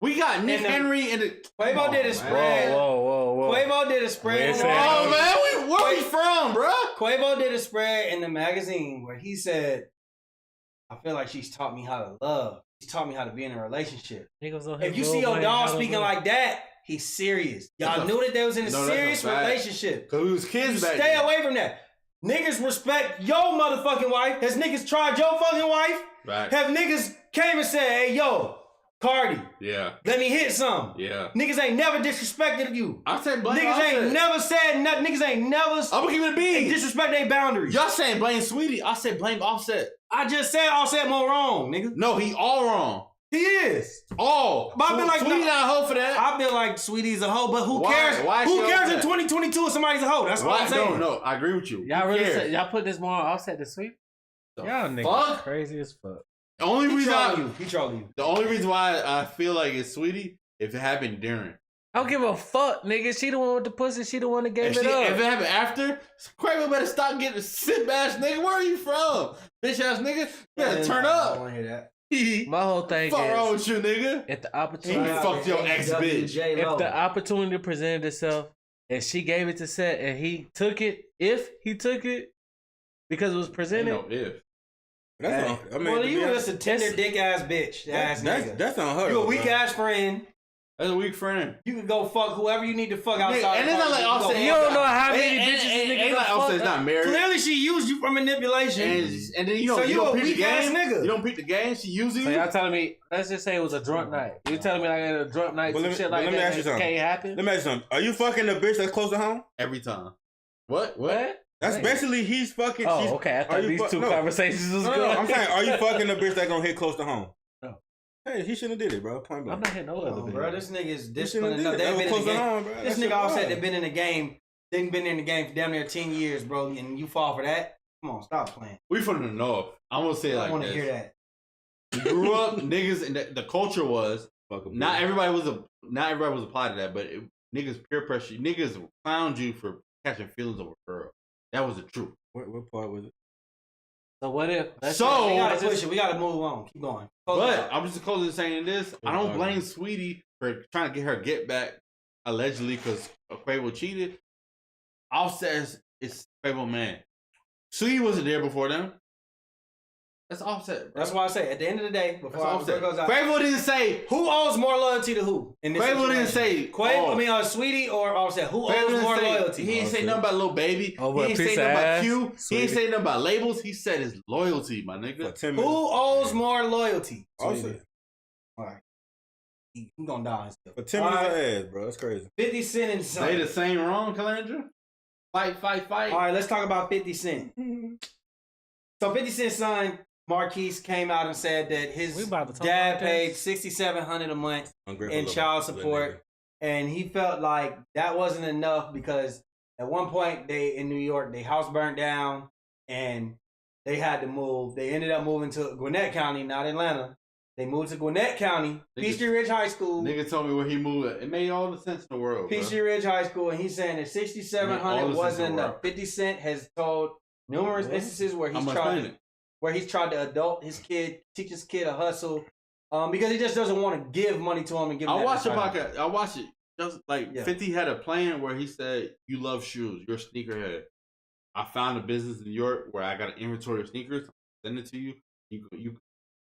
We got Nick Henry and Quavo did a spread. Whoa. Quavo did a spread. Oh, man, where we from, bro? Quavo did a spread in the magazine where he said, I feel like she's taught me how to love. She's taught me how to be in a relationship. If you see your dog speaking like that, he's serious. Y'all knew that they was in a serious relationship. Because we was kids back then. Stay away from that. Niggas respect your motherfucking wife. Has niggas tried your fucking wife? Right. Have niggas came and said, hey, yo, Cardi. Yeah. Let me hit some. Yeah. Niggas ain't never disrespected you. I said blame Niggas Offset. ain't never said nothing. Niggas ain't never I'm gonna keep it a beat. disrespect their boundaries. Y'all saying blame Sweetie. I said blame Offset. I just said Offset more wrong, nigga. No, he all wrong. He is. Oh, but I feel like Sweetie not a hoe for that. I feel like Sweetie's a hoe, but who cares? Who cares in 2022 if somebody's a hoe? That's what I'm saying. No, I agree with you. Y'all really say, y'all put this more on Offset than Sweetie? Y'all niggas crazy as fuck. The only reason he trolling you. The only reason why I feel like it's Sweetie if it happened during. I don't give a fuck, nigga. She the one with the pussy. She the one that gave it up. If it happened after, Quavo better stop getting a simp ass nigga. Where are you from? Bitch ass nigga. You better turn up. I don't want to hear that. My whole thing Fuck is, wrong with you, nigga? If the opportunity, fuck your ex bitch. If the opportunity presented itself and she gave it to Seth and he took it, if he took it because it was presented, Ain't no if. That's I mean, well, you just a tender dick ass bitch. That's on her. You a weak ass friend. That's a weak friend. You can go fuck whoever you need to fuck outside. And it's not like Offset. You don't know how many bitches nigga ain't like Offset's not married. Clearly, she used you for manipulation. And then you don't pick the game. Nigga. You don't pick the game. She using you. So y'all telling me? Let's just say it was a drunk night. You telling me like at a drunk night, some shit like that can't happen? Let me ask you something. Are you fucking the bitch that's close to home? Every time. What? That's basically he's fucking. Oh, okay. I thought these two conversations was good. No, I'm saying, are you fucking the bitch that gonna hit close to home? No. Hey, he shouldn't have did it, bro. Point blank. I'm not hitting no other bitch. Bro, this nigga is disciplined enough. enough. They've been in the game. This nigga Offset that been in the game. They've been in the game for damn near 10 years, bro. And you fall for that? Come on, stop playing. We from the north. I'm gonna say it like this. I want to hear that. We grew up, niggas, and the culture was not everybody was applied to that, but niggas peer pressure. Niggas found you for catching feelings over a girl. That was the truth. What part was it? So what if? We gotta push it. We gotta move on. Keep going. But I'm just closing saying this. I don't blame Sweetie for trying to get her get back allegedly because Quavo cheated. Offset is Quavo man. Sweetie wasn't there before them. That's Offset. That's why I say at the end of the day, before it goes out, Quavo didn't say who owes more loyalty to who. In this Quavo didn't say Sweetie or Offset. Who owes more loyalty? He ain't say nothing about Lil Baby. Oh, he ain't say nothing about Q. He ain't say nothing about labels. He said his loyalty, my nigga. Who owes more loyalty? Offset. All right. He gonna die. For 10 minutes ass, bro. That's crazy. 50 Cent and Son. They the same wrong, Calandra? Fight. All right, let's talk about 50 Cent. So 50 Cent's son, Marquise, came out and said that his dad paid $6,700 a month in child support. And he felt like that wasn't enough because at one point in New York, their house burnt down and they had to move. They ended up moving to Gwinnett County, not Atlanta. They moved to Gwinnett County, Peachtree Ridge High School. Nigga told me where he moved at. It made all the sense in the world. Peachtree Ridge High School, and he's saying that $6,700 wasn't enough. 50 Cent has told numerous instances where he's tried to adult his kid, teach his kid a hustle, because he just doesn't want to give money to him and give him. I watched the podcast. I watched it. Just like 50 had a plan where he said, "You love shoes. You're a sneakerhead. I found a business in New York where I got an inventory of sneakers. Send it to you. You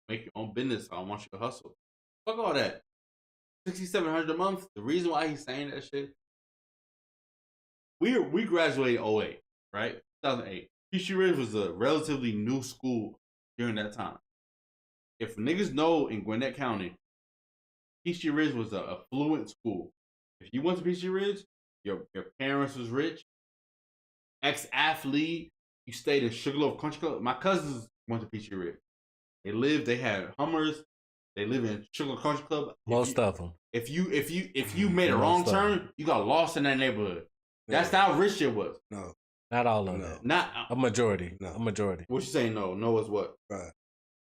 make your own business. I want you to hustle. Fuck all that. $6,700 a month. The reason why he's saying that shit. We graduated in 08, right? 2008. Peachtree Ridge was a relatively new school during that time. If niggas know in Gwinnett County, Peachtree Ridge was an affluent school. If you went to Peachtree Ridge, your parents was rich, ex-athlete, you stayed in Sugarloaf Country Club. My cousins went to Peachtree Ridge. They had Hummers. They live in Sugarloaf Country Club. Most of them. If you made a wrong turn, you got lost in that neighborhood. That's how rich it was. No. Not all of them. Not a majority. No. A majority. What you saying? No. No is what? Right.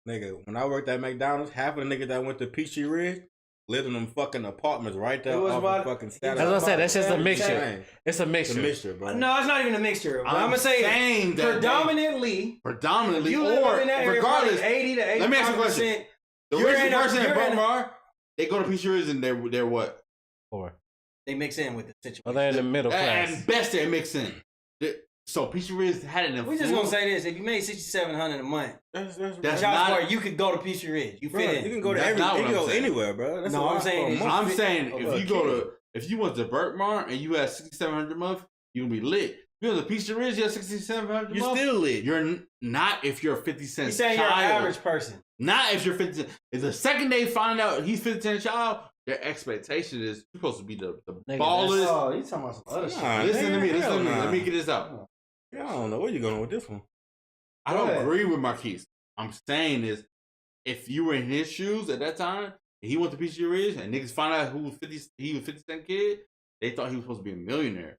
Nigga, when I worked at McDonald's, half of the niggas that went to Peachtree Ridge lived in them fucking apartments right there off the fucking status. As I said, that's just a mixture. It's a mixture. It's a mixture, bro. No, it's not even a mixture. I'm gonna say predominantly, or regardless. 80 to 85%. Let me ask you a question. The richest person in Baltimore, they go to Peachtree Ridge and they're what? Poor. They mix in with the situation. Well, they're in the middle class. At best, they mix in. So Peachtree Ridge had it in. We just gonna say this: if you made $6,700 a month, that's not. You could go to Peachtree Ridge. You fit in. You can go to anywhere, bro. That's no, I'm saying if you went to Berkmar and you had $6,700 a month, you gonna be lit. If you went to Peachtree Ridge, you had $6,700 a month. You're still lit. You're not if you're a 50 cent. You saying you're an average person? Not if you're 50 cent. If the second they find out he's 50 cent child, their expectation is you're supposed to be the ballers. Oh, you talking about some other shit? Listen to me. Let me get this out. I don't know where you're going with this one. I don't agree with Marquise. I'm saying is, if you were in his shoes at that time, and he went to Peachtree Ridge, and niggas found out he was 50 Cent kid, they thought he was supposed to be a millionaire.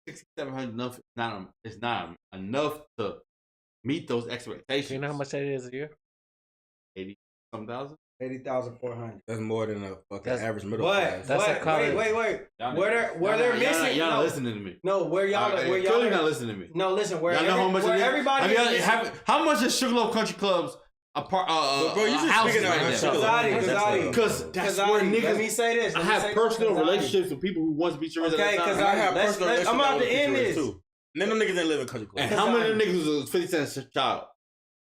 $6,700 it's not enough to meet those expectations. You know how much that is a year? 80-some thousand. 80,400. That's more than a fucking average middle class. Wait. Where they're missing? Y'all not listening to me. No, where y'all not listening to me. No, listen. Where y'all know how much everybody? How much is Sugarloaf Country Club's apart? Bro, you just speaking Kazadi. Because that's where niggas. Let me say this. I have personal relationships with people who want to be sure. Okay, because I have personal relationships. I'm about to end this. Too. None of them niggas ain't live in Country Club. And how many niggas was 50 Cent's child?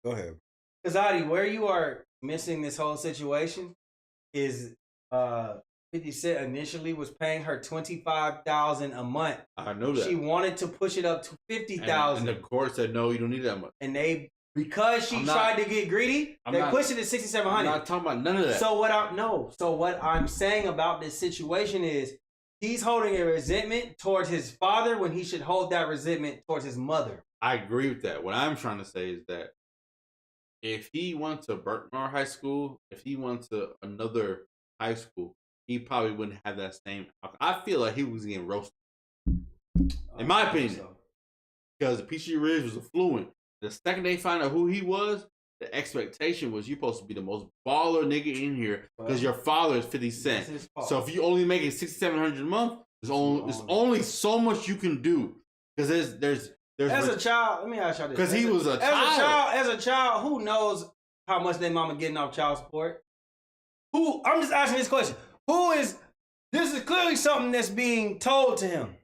Go ahead. Kazadi, where you are missing this whole situation is 50 Cent initially was paying her $25,000 a month. I know that. She wanted to push it up to $50,000. And the court said, no, you don't need that much. And because she tried to get greedy, they pushed it to $6,700. I'm not talking about none of that. So what I'm saying about this situation is he's holding a resentment towards his father when he should hold that resentment towards his mother. I agree with that. What I'm trying to say is that if he went to Burtmar High School, if he went to another high school, he probably wouldn't have that same. I feel like he was getting roasted, in my opinion, because Peachtree Ridge was affluent. The second they found out who he was, the expectation was you're supposed to be the most baller nigga in here because your father is 50 Cent. So if you only making $6,700 a month, there's only so much you can do because there's. As a child, let me ask y'all this. Because he was a child. As a child, who knows how much their mama getting off child support? I'm just asking this question. This is clearly something that's being told to him.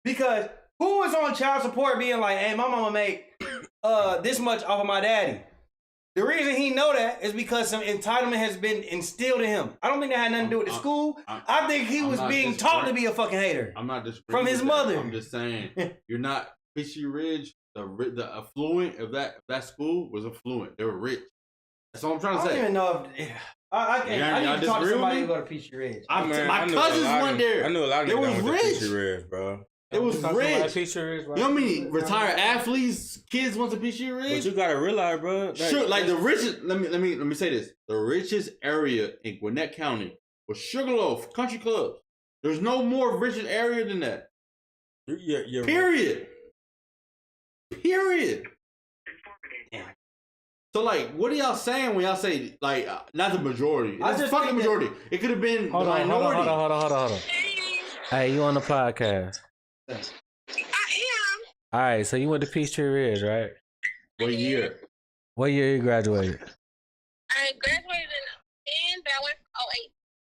Because who is on child support being like, hey, my mama make this much off of my daddy? The reason he know that is because some entitlement has been instilled in him. I don't think that had nothing to do with the school. I think he was being taught to be a fucking hater. I'm not disagreeing from his mother. I'm just saying, you're not. Peachtree Ridge, the affluent of that school was affluent. They were rich. That's all I'm trying to say. I don't even know if I need to talk to somebody who go to Peachtree Ridge. My cousins went there. I knew a lot of people went rich. to Peachtree Ridge, bro. It was rich. Ridge, right? You know how many retired athletes kids went to Peachtree Ridge? But you gotta realize, bro. Sure, like the richest. Let me say this: the richest area in Gwinnett County was Sugarloaf Country Club. There's no more richest area than that. You're Period. Period. So, like, what are y'all saying when y'all say, like, not the majority? It's fucking majority. It could have been the minority. Hold on. Hey, you on the podcast? I am. All right, so you went to Peachtree Ridge, right? What year? What year you graduated? I graduated in but I went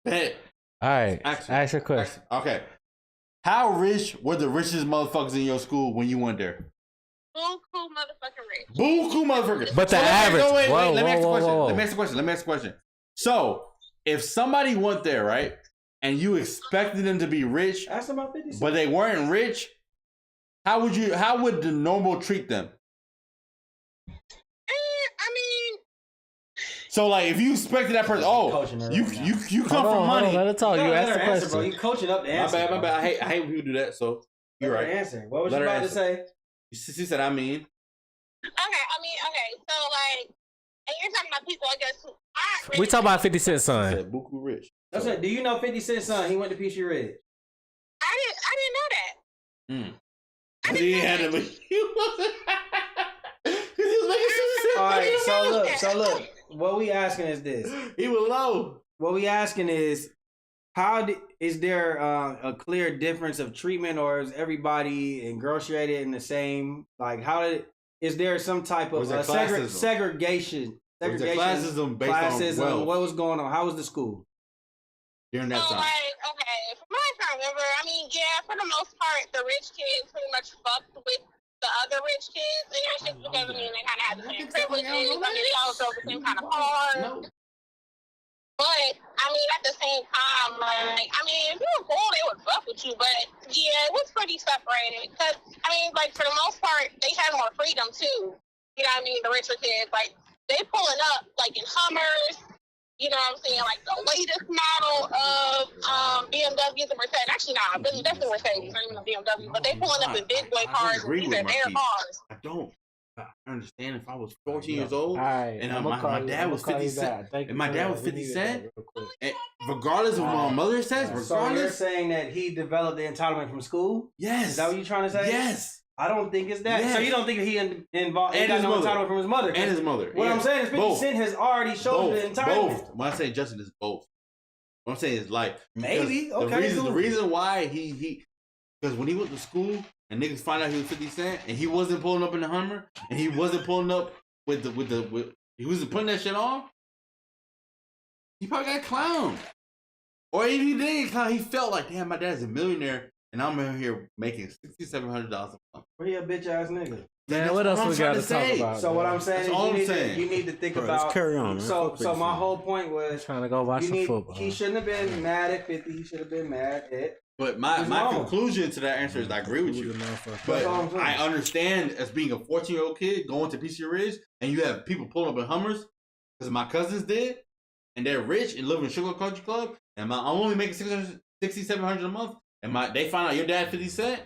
08. Bet. All right, ask your question. Okay. How rich were the richest motherfuckers in your school when you went there? Buku motherfucking rich. Buku motherfuckers. But the average. Wait, let me ask the question. So, if somebody went there, right, and you expected them to be rich, but they weren't rich, how would the normal treat them? I mean, so like if you expected that person, you come from money. Let her talk. You asked the question. Bro. You coaching up the answer. My bad. I hate when people do that. So you're right. Answer. What was you about to say? She said, I mean. Okay. So like, and you're talking about people, I guess, who aren't rich. We talking about 50 Cent son. Buku rich. I said, do you know 50 Cent's son? He went to Peachtree Ridge. I didn't know that. He had him. He wasn't. He was making All right, so look. What we asking is this. He was low. What we asking is, is there a clear difference of treatment, or is everybody ingratiated in the same? Like, is there some type of segregation? Classism based on wealth. What was going on? How was the school? During that time. Like, okay, from what I can remember, I mean, yeah, for the most part, the rich kids pretty much fucked with the other rich kids. And that's just because, I mean, they kind of had the same privileges. I mean, they all drove the same kind of cars. But, I mean, at the same time, like, I mean, if you were cool, they would fuck with you. But, yeah, it was pretty separated. Because, I mean, like, for the most part, they had more freedom, too. You know what I mean? The richer kids, like, they pulling up, like, in Hummers. You know what I'm saying? Like, the latest model of BMWs and Mercedes. Actually, nah, definitely Mercedes, not even a BMW. But they pulling up in big boy cars. And these are their cars. I don't. I understand if I was 14 years old right, and my dad was 50 Cent, and my dad was 50 Cent, and regardless of what my mother says, regardless. So you're saying that he developed the entitlement from school? Yes. Is that what you're trying to say? Yes. I don't think it's that. Yes. So you don't think he involved and got his no mother. entitlement from his mother? And his mother. What I'm saying is 50 Cent has already showed the entitlement. Both. When I say Justin, it's both. What I'm saying is like maybe okay. The reason why he because when he went to school and niggas find out he was 50 Cent and he wasn't pulling up in the Hummer and he wasn't pulling up with he wasn't putting that shit on, he probably got clowned. Or if he didn't clown, he felt like, damn, my dad's a millionaire and I'm in here making $6,700 a month. Well, he a bitch ass nigga. Man, what else we got to talk about? So what I'm saying is you need to think about. Let's carry on, man. So my whole point was trying to go watch some football. He shouldn't have been mad at 50. He should have been mad at. But my conclusion to that answer is I agree with you. But I understand as being a 14-year-old kid going to PCA Ridge and you have people pulling up in Hummers because my cousins did and they're rich and live in Sugar Country Club and I'm only making $600-$700 a month and they find out your dad 50 Cent.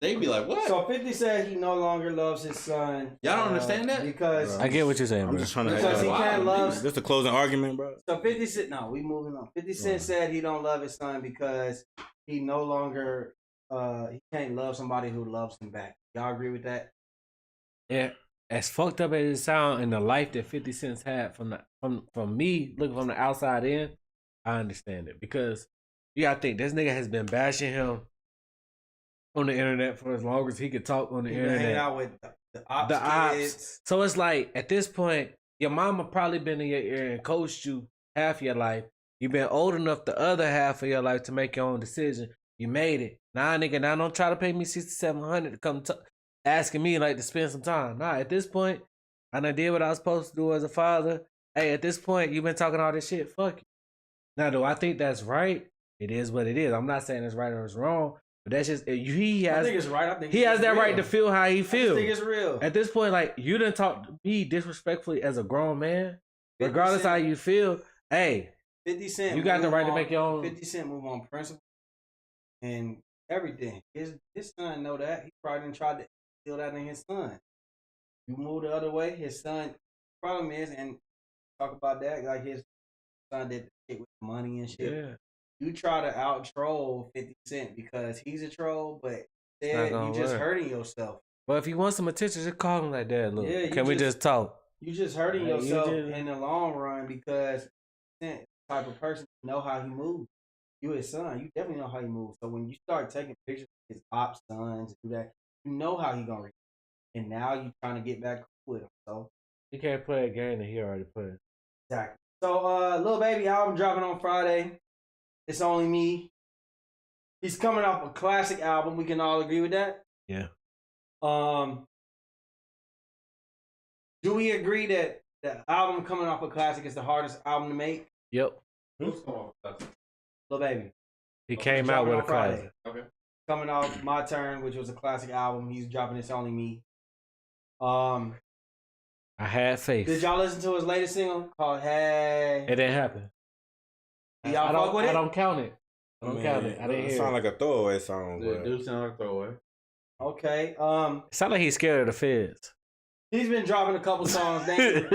They'd be like, what? So 50 said he no longer loves his son. Y'all don't understand that? Because I get what you're saying, I'm bro. just trying to because he can't love. This a closing argument, bro. So 50 Cent, no, we moving on. 50 Cent said he don't love his son because he no longer he can't love somebody who loves him back. Y'all agree with that? Yeah, as fucked up as it sounds, in the life that 50 Cent's had from me looking from the outside in, I understand it because you gotta think this nigga has been bashing him on the internet for as long as he could talk on the internet. Hanging out with the ops kids. So it's like at this point, your mama probably been in your ear and coached you half your life. You've been old enough the other half of your life to make your own decision. You made it. Nah, nigga, now don't try to pay me $6,700 to come asking me like to spend some time. Nah, at this point, I done did what I was supposed to do as a father. Hey, at this point, you've been talking all this shit. Fuck you. Now, do I think that's right? It is what it is. I'm not saying it's right or it's wrong. But that's just he has. I think it's right. I think he has that right to feel how he feels. I think it's real. At this point, like you didn't talk to me disrespectfully as a grown man, regardless how you feel. Hey, 50 Cent, you got the right to make your own. 50 Cent move on principle and everything. His son know that. He probably didn't try to instill that in his son. You move the other way, his son. Problem is, and talk about that like his son did the shit with money and shit. Yeah. You try to out-troll 50 Cent because he's a troll, but then you just hurting yourself. But if you want some attention, just call him like that. Look, can we just talk? You just hurting yourself in the long run because Cent type of person know how he moves. You his son, you definitely know how he moves. So when you start taking pictures of his op sons and do that, you know how he gonna react. And now you trying to get back with him. So he can't play a game that he already played. Exactly. So Lil Baby album dropping on Friday. It's Only Me. He's coming off a classic album. We can all agree with that? Yeah. Do we agree that the album coming off a classic is the hardest album to make? Yep. Lil Baby. He came out with a classic. Okay. Coming off My Turn, which was a classic album. He's dropping It's Only Me. I Had Faith. Did y'all listen to his latest single called Hey? It didn't happen. Y'all fuck with it? I don't count it. I don't count it. I didn't hear it. Sound like a throwaway song. It do sound like a throwaway. Okay. It sound like he's scared of the feds. He's been dropping a couple songs. It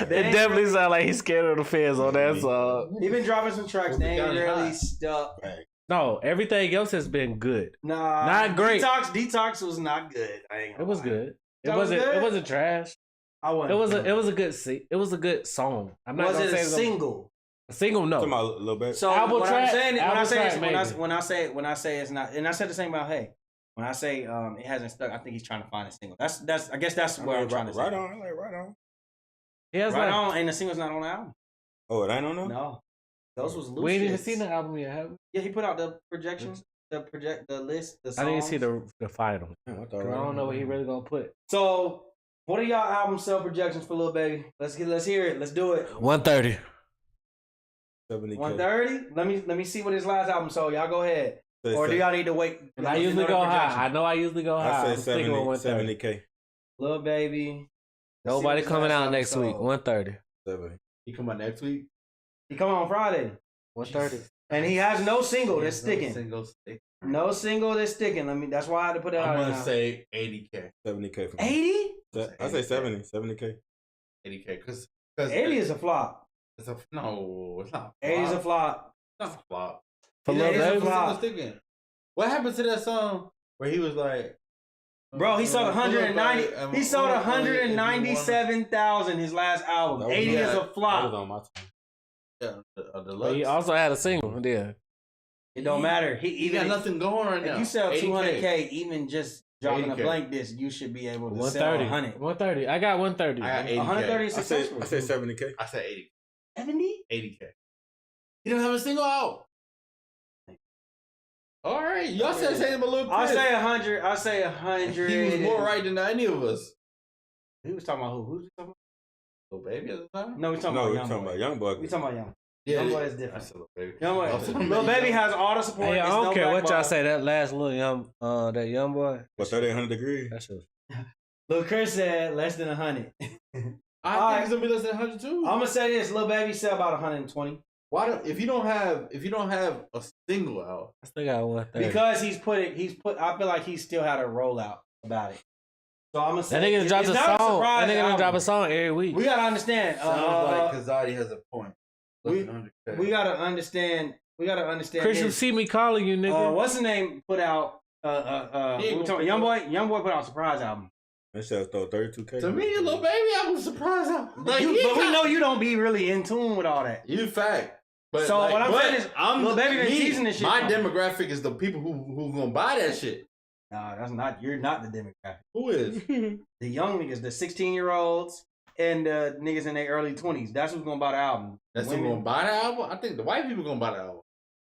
definitely sound like he's scared of the feds on that song. He's been dropping some tracks. They ain't really stuck. No, everything else has been good. Nah, not great. Detox was not good. It was good. It wasn't trash. It was a good song. I'm not was it a single? A single, no. Talking about a little bit. So when I say it's not, and I said the same about Hey. When I say it hasn't stuck, I think he's trying to find a single. I guess that's what I'm trying to say. Right on, right on. He has right on, and the single's not on the album. Oh, it ain't on there? No, those was loose. We ain't even seen the album yet, have we? Yeah, he put out the projections, the list, the songs. I didn't see the final. Yeah, I don't know what he really gonna put. So, what are y'all album sale projections for Lil Baby? Let's hear it. Let's do it. 130. 130. Let me see what his last album sold. Y'all go ahead. Or do y'all need to wait? I usually go high. I know I usually go high. I say 70K. Lil Baby. Nobody coming out next week. 130. 70. He come out next week? He come on Friday. 130. And he has no single that's sticking. No single that's sticking. That's why I had to put that out. I'm gonna say 80K, 70K. 80. I say 70K. 80K, because 80 is a flop. It's it's not. 80 is a flop. It's not a flop. For Lil Baby. What happened to that song where he was like, bro, he sold 190. He sold 197,000 his last album. 80 is a flop. That was on my time. Yeah, But he also had a single. Yeah. It don't matter. He got nothing going right now. If you sell 80K. 200K, even just dropping 80K. a blank disc, you should be able to 130. sell 100. 130. I got 130. I got 80K. 130 is successful. I said 70K. I said 80. 70? 80K. He don't have a single out. All right, y'all said same a little. I'll say 100. I'll say 100. He was more right than any of us. He was talking about who? Who was he talking Little Baby at the time. about? No, we're talking No, about we're Young talking Boy. about Young Boy. We talking about Young. Yeah, Young Boy is I different. said Little Baby. Young Boy. Also, Lil Baby has all the support. Hey, I It's don't no care what y'all blackball. say. That last little that young boy. What, 3800 degrees? That shit. Lil Chris said less than 100. I think it's gonna be less than 100 too. I'm gonna say this: Lil Baby sell about 120 If you don't have a single out, I still got 130. because he's put. I feel like he still had a rollout about it. So I'm gonna say That nigga it's drops a not song. That surprise nigga gonna album. drop a song every week. We gotta understand. sounds like Kazadi has a point. we- 100K. We gotta understand. Chris, you this. see me calling you, nigga. What's the name? Put out. Young Boy. Young Boy put out a surprise album. That shit throw 32K. To me, Little Baby, I was surprised. But we know you don't be really in tune with all that. You fact. But So what I'm saying is, Lil Baby been me, teasing this shit. My demographic is the people who gonna buy that shit. Nah, that's not. You're not the demographic. Who is? The young niggas, the 16-year-olds, and the niggas in their early 20s. That's who's gonna buy the album. That's who Women, gonna buy the album? I think the white people gonna buy the album.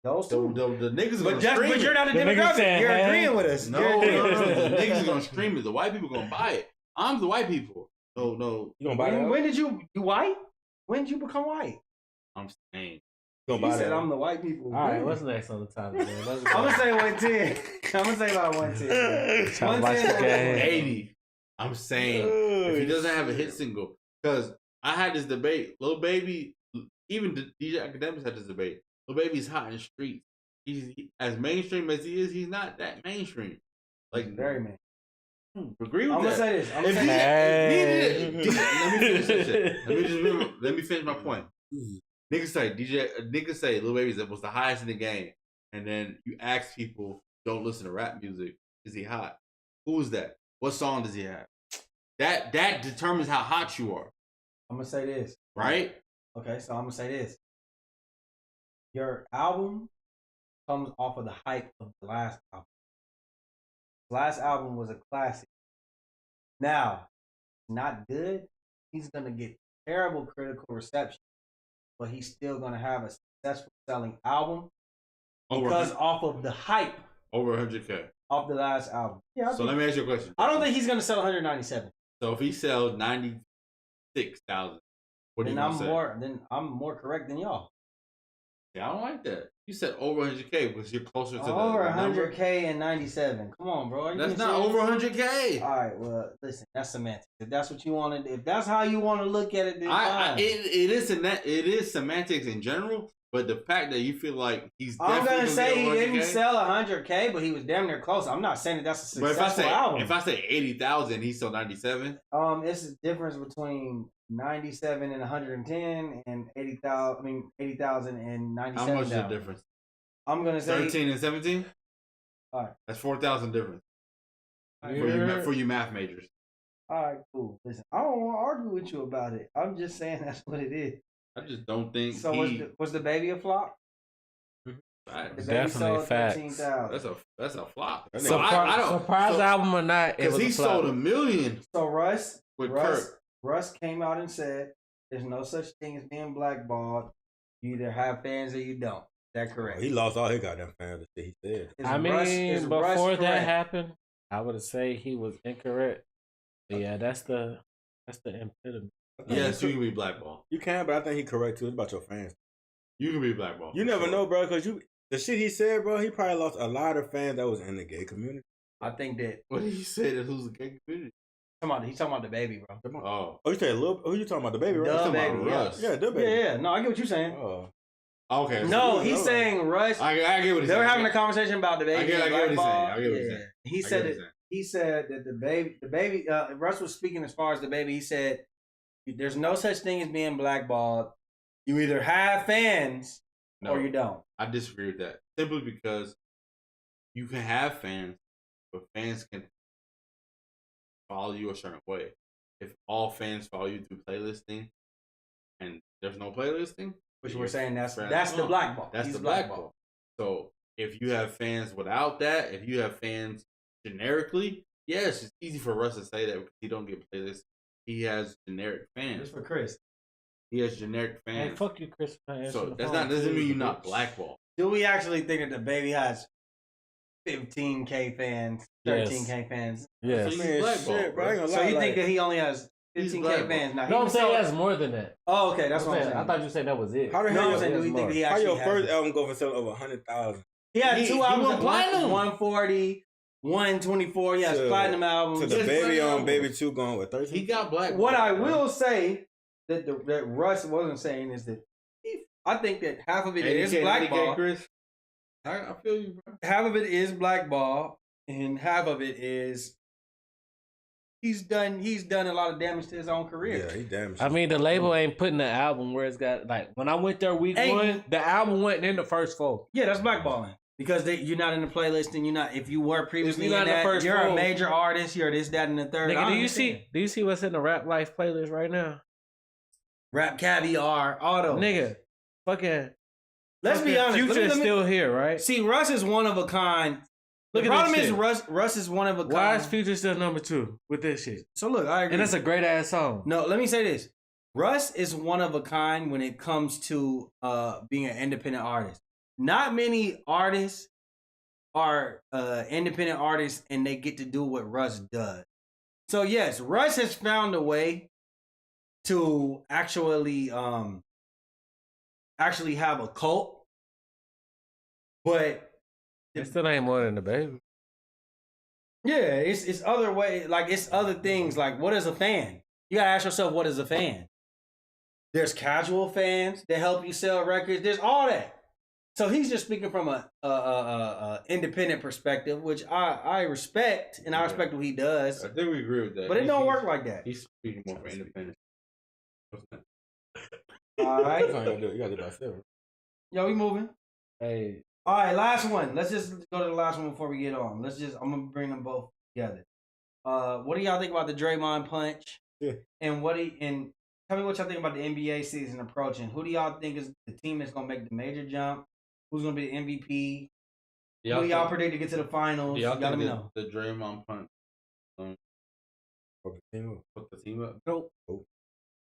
Those The, two. the niggas But, gonna stream you're it. not the The niggas demographic. saying, You're hey. agreeing with us. No, You're no, agreeing. the niggas gonna stream it. The white people gonna buy it. I'm the white people. No. You gonna buy that? When did you white? When did you become white? I'm saying. You You gonna buy said that? I'm the white people. All right, what's next on the topic, man? Let's go. I'm gonna say 110. I'm gonna say about 110. Talk about the game. 80. I'm saying if he doesn't have a hit single, because I had this debate. Lil Baby, even the DJ Academics had this debate. Lil Baby's hot in the streets. He's as mainstream as he is. He's not that mainstream. Like Very man. agree with I'm that. gonna say this. I'm gonna If say he, this. let me finish this shit. Let me finish my point. Niggas say Lil Baby was the highest in the game, and then you ask people don't listen to rap music. Is he hot? Who is that? What song does he have? That determines how hot you are, I'm gonna say this. right? Okay, so I'm gonna say this. Your album comes off of the hype of the last album. The last album was a classic. Now, not good. He's gonna get terrible critical reception, but he's still gonna have a successful selling album because off of the hype Over 100K. of the last album. Yeah. So let me ask you a question. I don't think he's gonna sell 197. So if he sells 96,000, what do you Then gonna say? I'm more correct than y'all. Yeah, I don't like that. You said over 100K because you're closer to Over the number. 100K and 97. Come on, bro. Are you That's being not serious? over 100K. All right, well, listen, that's semantics. If that's what you want to, if that's how you want to look at it, then fine. It is semantics in general, but the fact that you feel like he's I'm definitely gonna say he get over didn't 100K, sell 100K, but he was damn near close. I'm not saying that that's a But successful album. if I say 80,000, he sold 97. It's the difference between 97 and 110 and 80,000. I mean 80,000 and 97. How much is the difference? I'm gonna say 13 and 17. All right. That's 4,000 difference Yeah. for you math majors. All right, cool. Listen, I don't want to argue with you about it. I'm just saying that's what it is. I just don't think So was the baby a flop? Facts. The baby Definitely sold facts. 13,000. That's a flop. That So nigga- I don't surprise album or not? It because was he a flop. sold 1 million So Russ with Kirk. Russ came out and said, "There's no such thing as being blackballed. You either have fans or you don't." Is that correct? He lost all his goddamn fans. The shit he said. Is I mean, is before Russ that correct? happened, I would say he was incorrect. But yeah, that's the impediment. Yes, you can be blackballed. You can, but I think he correct too. It's about your fans. You can be blackballed. You for never sure. know, bro, because the shit he said, bro, he probably lost a lot of fans that was in the gay community. I think that What did he say that who's a gay community? he's talking about the baby, bro. Oh, Oh, you said who you talking about? The baby, right? The talking about baby, yeah. Russ. Yeah, the baby. Yeah. No, I get what you're saying. Oh, Okay. No, he's saying Russ. I get what he's saying. They were having a conversation about the baby. I get what he's saying. I get what he's saying. He said that. He said that the baby. Russ was speaking as far as the baby. He said, "There's no such thing as being blackballed. You either have fans or you don't." I disagree with that simply because you can have fans, but fans can follow you a certain way. If all fans follow you through playlisting, and there's no playlisting, which we're saying that's the blackball. That's the blackball. So if you have fans without that, if you have fans generically, yes, it's easy for Russ to say that because he don't get playlists. He has generic fans. Just for Chris. He has generic fans. Hey, fuck you, Chris. So doesn't mean you're not blackball. Do we actually think that the baby has 15K fans, 13K fans? Yes. So he's blackball, bro. So you think that he only has 15K fans? Now, no, I'm saying he has more than that. Oh, okay, that's what I'm saying. I thought you said that was it. How the hell I'm saying, do we think he actually how your has first album go for selling over 100,000? He had two albums at platinum. 140, 124. He has platinum albums. So the Baby on Baby 2 going with 13? He got black. What I will say that that Russ wasn't saying is that I think that half of it is blackball. Chris. I feel you, bro. Half of it is blackball, and half of it is he's done a lot of damage to his own career. Yeah, he damaged. I mean, the label ain't putting the album where it's got like when I went there week one, the album went in the first four. Yeah, that's blackballing. Because you're not in the playlist, and you're not. If you were previously not in that, the first you're four. a major artist. You're this, that, and the third. Nigga, do you see what's in the Rap Life playlist right now? Rap Caviar, all those. Nigga, fucking. Let's be honest. Future is still here, right? See, Russ is one of a kind. The problem is Russ is one of a kind. Why is Future still number 2 with this shit? So look, I agree. And that's a great ass song. No, let me say this. Russ is one of a kind when it comes to being an independent artist. Not many artists are independent artists and they get to do what Russ does. So yes, Russ has found a way to actually have a cult, but it still ain't more than the baby. Yeah, it's other way, like it's other things. Like, what is a fan? You gotta ask yourself, what is a fan? There's casual fans that help you sell records. There's all that. So he's just speaking from a independent perspective, which I respect, and I respect what he does. I think we agree with that. But it don't work like that. He's speaking more for independent. All right. You gotta do it by 7. Yo, we moving. Hey. All right, last one. Let's just go to the last one before we get on. I'm gonna bring them both together. What do y'all think about the Draymond punch? Yeah. And tell me what y'all think about the NBA season approaching. Who do y'all think is the team that's gonna make the major jump? Who's gonna be the MVP? Who do y'all predict to get to the finals? Y'all let think me know. The Draymond punch fuck the team up? Nope.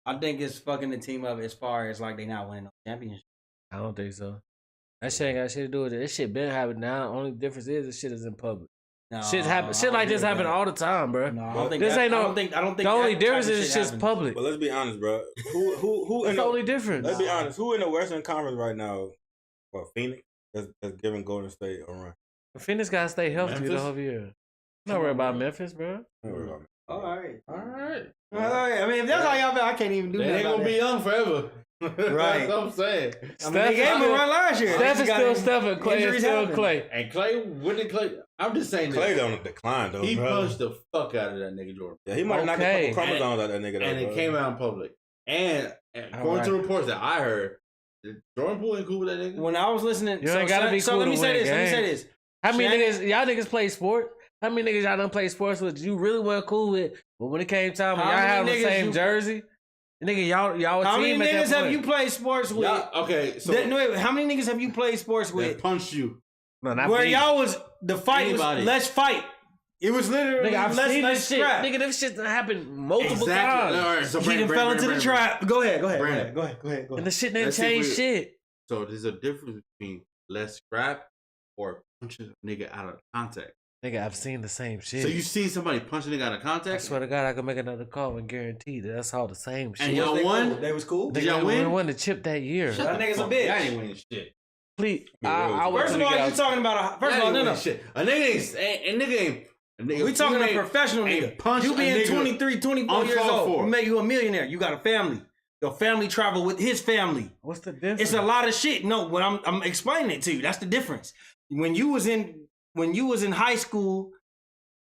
I think it's fucking the team up as far as like they not winning no championship. I don't think so. That shit ain't got shit to do with it. This shit been happening now. Only difference is this shit is in public. No, shit happen. Shit like this happen all the time, bro. No, I don't think this that, ain't no. I don't think the only difference is it's just public. But let's be honest, bro. Who? That's the only difference. Let's be honest. Who in the Western Conference right now? Well, Phoenix that's giving Golden State a run. Phoenix gotta stay healthy the whole year. Not worry about Memphis, bro. All right. I mean, if that's how y'all feel, I can't even do that. They ain't gonna be young forever. Right. That's what I'm saying. I mean, they gave him a run last year. Steph is still Steph and Clay is still Clay. And Clay, when did Clay? I'm just saying Clay don't decline though. He bro. punched the fuck out of that nigga Jordan. Yeah, he might have knocked a couple chromosomes out of that nigga. And it came out in public. And according to reports that I heard, Jordan Poole ain't cool with that nigga. When I was listening, You ain't gotta be cool let me to say win this. Let me say games. this. How many niggas y'all niggas play sport? How many niggas y'all done play sports with you really weren't cool with? But when it came time when y'all have the same jersey, nigga, y'all how team many at that niggas have point. you played sports with? Okay, so wait, how many niggas have you played sports with? That punched you. No, not where me. y'all was the fight Anybody. was let's fight. It was literally Nigga, I've let's seen this shit. scrap. Nigga, this shit happened multiple Exactly. times. All right, so He done fell into the trap. Go ahead. Brandon. Go ahead. And the shit didn't Let's see change if we- shit. So there's a difference between let's scrap or punch a nigga out of contact. Nigga, I've seen the same shit. So you see somebody punch a nigga out of I contact? swear to God, I can make another call and guarantee that that's all the same shit. And y'all won? They was cool. Did Nigga, y'all we win? won the chip that year. That nigga's a bitch. Y'all ain't winning shit. Please, First of all, you talking about first of all, no. Shit. A nigga ain't. We talking a professional nigga. Punch You a being nigga 23, 24 years uncalled old. for. We make you a millionaire. You got a family. Your family travel with his family. What's the difference? It's a lot of shit. No, when I'm explaining it to you, that's the difference. When you was in high school,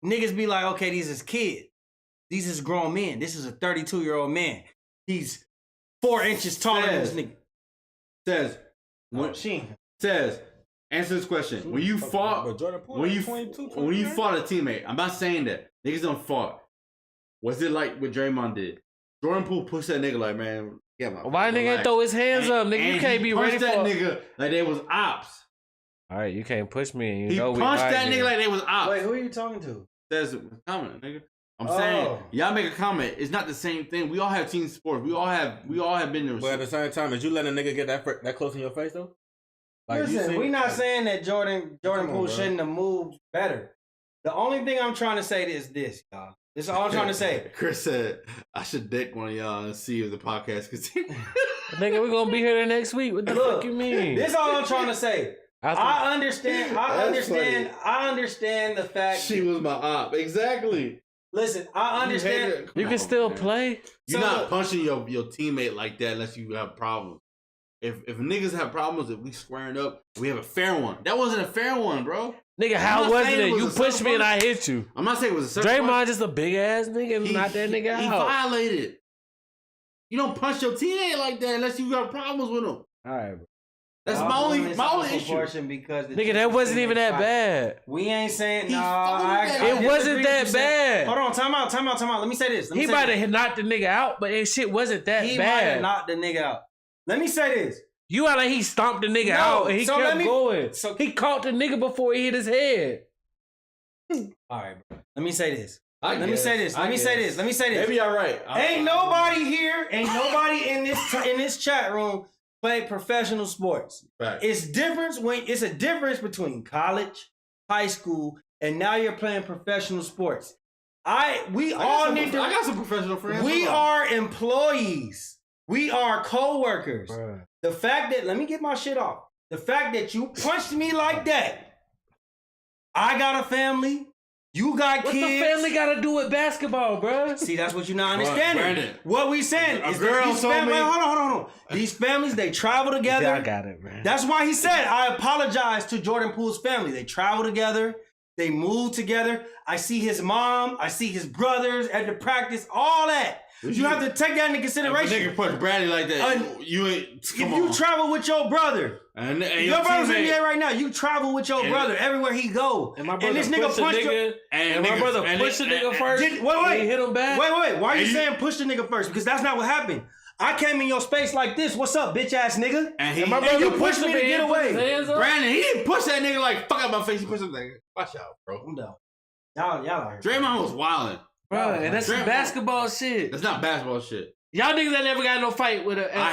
niggas be like, okay, these is kids. These is grown men. This is a 32-year-old man. He's 4 inches taller than this nigga. Says, answer this question. When you fought a teammate, I'm not saying that. Niggas don't fought. What's it like what Draymond did? Jordan Poole pushed that nigga like, man, why nigga ain't throw his hands up? Nigga, you can't be ready for that nigga like they was ops. All right, you can't push me. He punched that nigga like they was ops. Wait, who are you talking to? Says comment, nigga. I'm saying y'all make a comment. It's not the same thing. We all have team sports. We all have been there. But at the same time, is you letting a nigga get that close in your face though? Like, listen, we not saying that Jordan Poole shouldn't have moved better. The only thing I'm trying to say is this, y'all. This is all I'm trying to say. Chris said I should dick one of y'all and see if the podcast continue. Nigga, we gonna be here the next week. What the fuck you mean? This is all I'm trying to say. I understand the fact she was my op. Exactly. Listen, I understand. You can still play. You're not punching your teammate like that unless you have problems. If niggas have problems, if we squaring up, we have a fair one. That wasn't a fair one, bro. Nigga, how was it? You pushed me and I hit you. I'm not saying it was a Draymond just a big ass nigga, not that nigga out. He violated. You don't punch your teammate like that unless you got problems with him. All right, bro. That's my only issue. Because nigga, that wasn't even that bad. We ain't saying it wasn't that bad. Hold on, time out. Let me say this. He might have knocked the nigga out, but that shit wasn't that bad. He might have knocked the nigga out. Let me say this. You act like he stomped the nigga out and he kept going. So he caught the nigga before he hit his head. All right, bro. Let me say this. Let me say this. Maybe y'all right. Ain't nobody here, ain't nobody in this chat room play professional sports. Right. It's a difference between college, high school, and now you're playing professional sports. I got some professional friends. We are employees. We are co-workers. Bruh. The fact that, let me get my shit off. The fact that you punched me like that, I got a family, you got kids. What the family got to do with basketball, bro? See, that's what you're not understanding. Brandon, what we saying is girl these told me. Hold on. These families, they travel together. Yeah, I got it, man. That's why he said, I apologize to Jordan Poole's family. They travel together. They move together. I see his mom. I see his brothers at the practice. All that. You have to take that into consideration. If a nigga punch Bradley like that, you ain't. If you travel with your brother, and your brother's in the NBA right now. You travel with your brother everywhere he go. And my brother this nigga punched the nigga. And my brother pushed the nigga first. Wait. He hit him back. Wait. Why are you saying push the nigga first? Because that's not what happened. I came in your space like this. What's up, bitch ass nigga? And my brother you pushed me to get away. Brandon, he didn't push that nigga like fuck out my face. He pushed him like, watch out, bro. I'm done. Y'all out here. Draymond was wilding. Bro, and that's some basketball shit. That's not basketball shit. Y'all niggas ain't never got no fight with a... I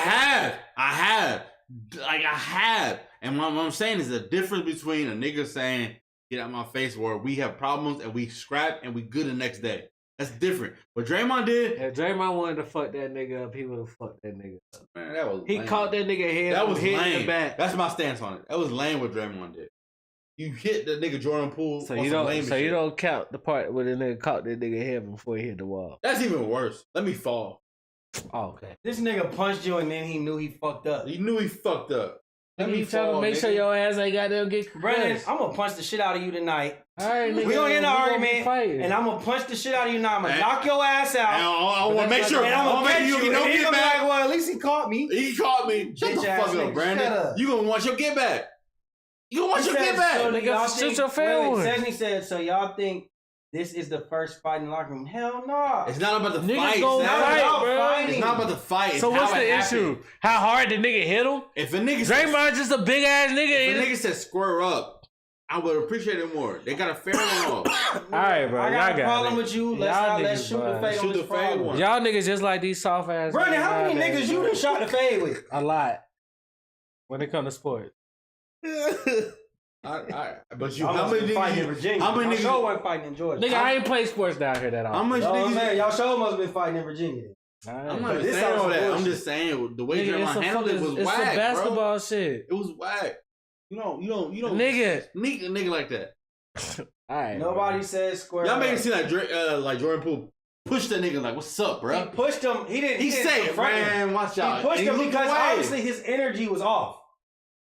have. And what I'm saying is the difference between a nigga saying, get out my face, where we have problems and we scrap and we good the next day. That's different. What Draymond did... If Draymond wanted to fuck that nigga up, he would have fucked that nigga up. Man, that was He lame. caught that nigga head. That was hit lame. in the back. That's my stance on it. That was lame what Draymond did. You hit the nigga Jordan Poole. So you don't count the part where the nigga caught that nigga head before he hit the wall. That's even worse. Let me fall. Oh, okay. This nigga punched you and then he knew he fucked up. He knew he fucked up. Let me try to make sure your ass ain't got them get Brandon, I'm gonna punch the shit out of you tonight. All right, nigga. We gonna get in an argument, and I'm gonna punch the shit out of you now. I'm gonna knock your ass out. I want to make sure. And I'm gonna get you. No get back. Like, well, at least he caught me. He caught me. Shut the fuck up, Brandon. You gonna want your get back. You gonna want your get back. So nigga, shoot your fair one. Chesney said, so y'all think this is the first fight in the locker room? Hell no. It's not about the Niggas fight. Go fight, bro. It's not about the fight. So what's the issue? How hard the nigga hit him? If a nigga Draymond just a big ass nigga. If a nigga said square up, I would appreciate it more. They got a fair one off. All right, bro. I got a problem with you. Let's shoot the fade on this problem. Y'all niggas just like these soft ass. Brandon, how many niggas you done shot the fade with? A lot. When it comes to sports. But you, how many niggas? In Virginia. How many niggas? Y'all wasn't fighting in Georgia. Nigga, I ain't play sports down here that often. How much niggas? Y'all show must have been fighting in Virginia. I'm not saying all that. I'm just saying the way Draymond handled it was whack, bro. It's some basketball shit. It was whack. You don't. Nigga. Sneak a nigga like that. All right. Nobody says square. Y'all make it seem like Jordan Poole pushed that nigga like, "What's up, bro?" He pushed him. He didn't. He said, "Man, watch out." He pushed him because away. obviously his energy was off.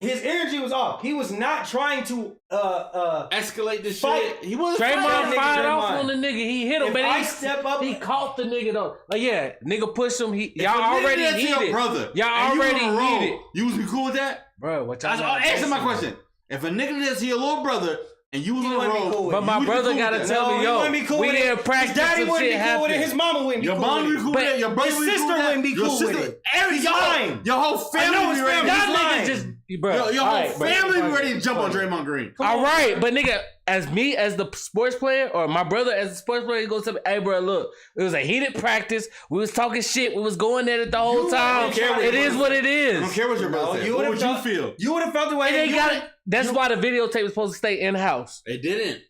His energy was off. He was not trying to escalate this fight. shit. He was Draymond fired off on the nigga. He hit him, but I step up, he caught the nigga though. Like yeah, nigga pushed him. Y'all already heated. Y'all already heated. You was be cool with that, bro? What y'all? Answer my question. If a nigga that's your little brother and you was on the road, cool but my brother gotta tell me, yo, we didn't practice. His daddy wouldn't be cool with it. His mama wouldn't be cool with it. Your mom would be cool with it. Your brother wouldn't be cool with it. He's lying. Your whole family be ready. Y'all niggas just, bro. Your whole family be ready to jump on Draymond Green. All right, but nigga, as me as the sports player, or my brother as the sports player, he goes to me, hey, bro, look, it was a heated practice. We was talking shit. We was going at it the whole time. It is what it is. I don't care what your brother said. What would you feel? You would have felt the way they got it. That's why the videotape was supposed to stay in house. It didn't.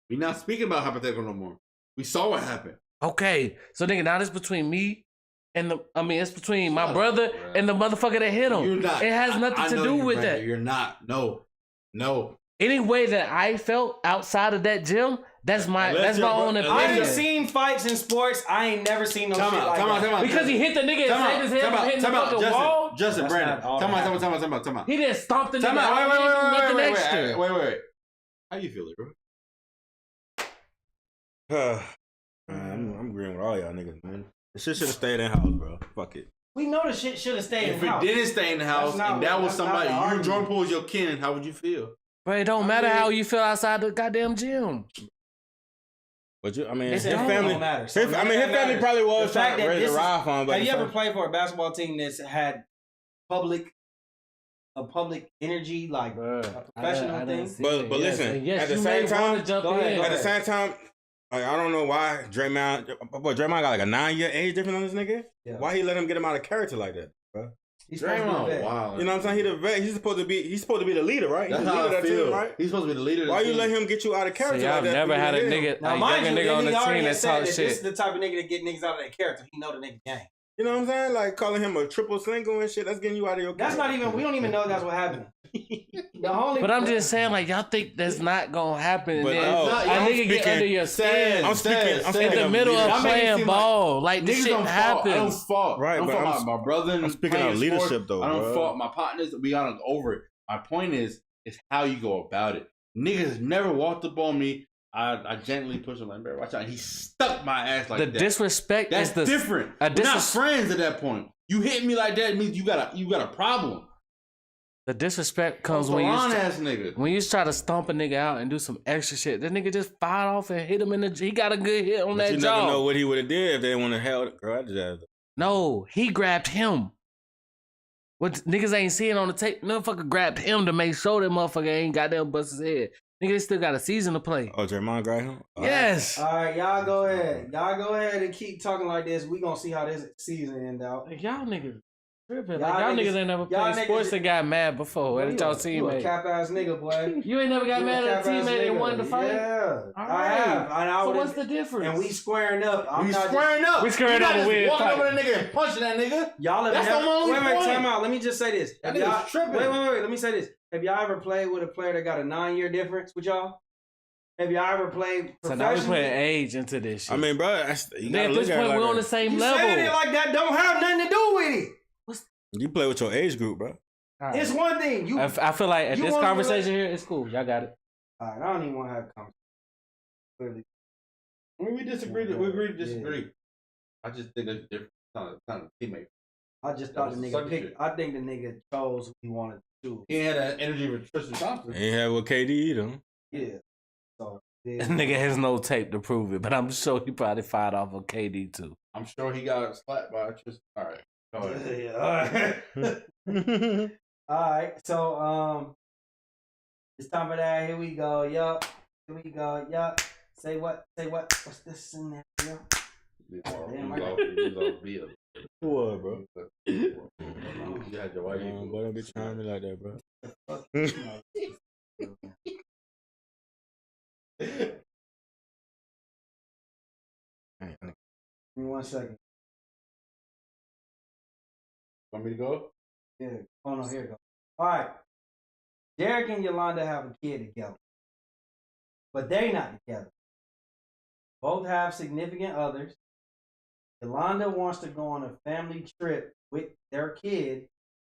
We're not speaking about hypothetical no more. We saw what happened. Okay, so nigga, now it's between me and it's between my brother and the motherfucker that hit him. You're not. It has nothing to do with that. You're not. No. Any way that I felt outside of that gym, that's my own opinion. I ain't seen fights in sports. I ain't never seen no shit like that. Because he hit the nigga and saved his head from hitting the fucking wall. Justin, Brandon, come on. He didn't stomp the nigga. Wait. How you feel it, bro? I'm agreeing with all y'all niggas, man. The shit should have stayed in house, bro. Fuck it. We know the shit should have stayed in house. If it didn't stay in the house and that was somebody, you Jordan Poole was your kin, how would you feel? But it don't matter how you feel outside the goddamn gym. But his family, his family probably was trying to raise a ride for him. Have you ever played for a basketball team that's had public energy, like a professional thing? But listen, at the same time, like, I don't know why Draymond got like a 9-year age difference on this nigga. Yeah. Why he let him get him out of character like that, bro? He's Draymond, wow. You know what I'm saying? He the vet. He's supposed to be the leader, right? That's he's the leader how I feel. Team, right? He's supposed to be the leader. Why you let him get you out of character? See, like I've that? never had a nigga, now, nigga on the team that talk shit. This is the type of nigga that get niggas out of their character. He know the nigga game. You know what I'm saying? Like calling him a triple single and shit. That's getting you out of your character. That's not even. We don't even know that's what happened. But I'm just saying, like, y'all think that's not gonna happen. But and then a nigga get under your skin. I'm speaking in the middle of playing ball. Like this shit happens. I don't fault. Right, I don't fault my brother. I'm speaking of leadership, though. I don't fault my partners. We got over it. My point is how you go about it. Niggas never walked up on me. I gently pushed him like, bro, watch out. He stuck my ass like that. The disrespect That's is different. We're not friends at that point. You hit me like that means you got a problem. The disrespect comes when you try to stomp a nigga out and do some extra shit. That nigga just fired off and hit him in the. He got a good hit on that jaw. You never know what he would have did if they wouldn't have held it. Girl, No, he grabbed him. What niggas ain't seeing on the tape? Motherfucker grabbed him to make sure that motherfucker ain't goddamn bust his head. Nigga still got a season to play. Oh, Draymond grabbed him? Yes. All right, y'all go ahead. Y'all go ahead and keep talking like this. We gonna see how this season end out. Y'all niggas tripping. Y'all niggas ain't never played sports and got mad before. What did y'all teammate? You a cap ass nigga, boy. You ain't never got mad at a teammate and wanted to fight? Yeah, I have. So what's the difference? And we squaring up. We squaring up. We squaring up. Walking over that nigga and punching that nigga. Y'all have That's never. the only Wait, point. time out. Let me just say this. That nigga's tripping. Wait. Let me say this. Have y'all ever played with a player that got a 9-year difference with y'all? Have y'all ever played professionally? So now we putting age into this shit. I mean, bro, at this point, we're on the same level. You saying it like that don't have nothing to do with it. You play with your age group, bro. Right. It's one thing. I feel like at this conversation here, it's cool. Y'all got it. All right, I don't even want to have a conversation. Clearly. When we disagree, we agree to disagree. Yeah. I just think that's different. Kind of teammate. I just thought the nigga picked. I think the nigga chose who he wanted to choose. He had that energy with Tristan Thompson. He had with KD either. Yeah. So this nigga has no tape to prove it, but I'm sure he probably fired off of KD too. I'm sure he got slapped by Tristan. All right. Yeah, all right. All right. So it's time for that. Here we go. Yup. Here we go. Yup. Say what? What's this in there? Yup. What, bro? You had your wife. Boy, don't be trying me like that, bro. Give me 1 second. Want me to go? Yeah. Oh no, here we go. All right. Derek and Yolanda have a kid together, but they not together. both have significant others. Yolanda wants to go on a family trip with their kid,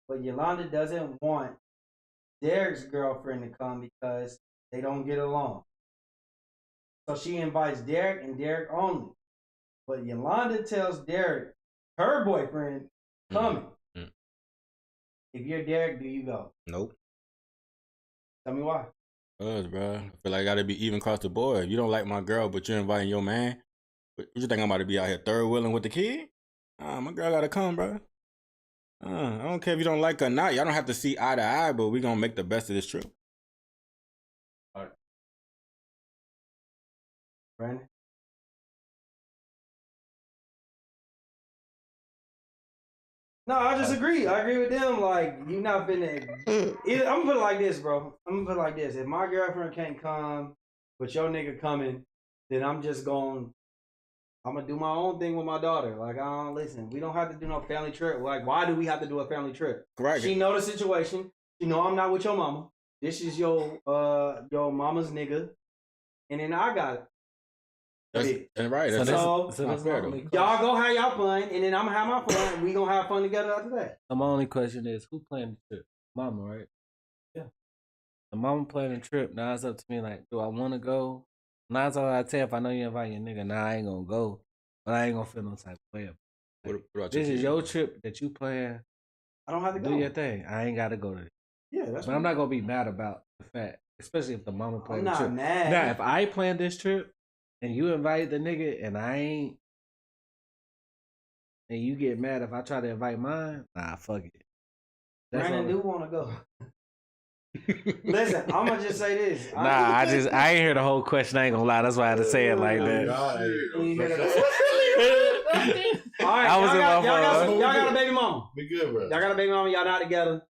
but Yolanda doesn't want Derek's girlfriend to come because they don't get along. So she invites Derek and Derek only. But Yolanda tells Derek her boyfriend coming. Mm-hmm. If you're Derek, do you go? Nope. Tell me why. Bro. I feel like I gotta be even across the board. You don't like my girl, but you're inviting your man. What you think I'm about to be out here third wheeling with the kid? My girl gotta come, bro. I don't care if you don't like her or not. Y'all don't have to see eye to eye, but we gonna make the best of this trip. All right. Brandon? No, I just agree. I agree with them. Like, you not finna. I'm gonna put it like this, bro. I'm gonna put it like this. If my girlfriend can't come, but your nigga coming, then I'm just gonna do my own thing with my daughter. Like, I don't listen. We don't have to do no family trip. Like, why do we have to do a family trip? Correct. She know the situation. She know I'm not with your mama. This is your mama's nigga, and then I got it. That's right. That's so y'all go have y'all fun, and then I'm gonna have my fun, and we gonna have fun together after that. So my only question is, who planning the trip? Mama, right? Yeah. The mama planning the trip. Now it's up to me. Like, do I want to go? 9 times out of 10, if I know you invite your nigga, nah, I ain't gonna go, but I ain't gonna feel no type of way. Like, this is your trip that you plan. I don't have to go. Do your thing. I ain't gotta go to it. Yeah, that's. But I'm not gonna be mad about the fact, especially if the mama planned the trip. I'm not mad. Now, if I planned this trip and you invite the nigga and I ain't, and you get mad if I try to invite mine, nah, fuck it. Brandon do want to go. Listen, I'm gonna just say this. I ain't hear the whole question. I ain't gonna lie. That's why I had to say it like that. All right, y'all got a baby mama. We good, bro. Y'all got a baby mama. Y'all not together.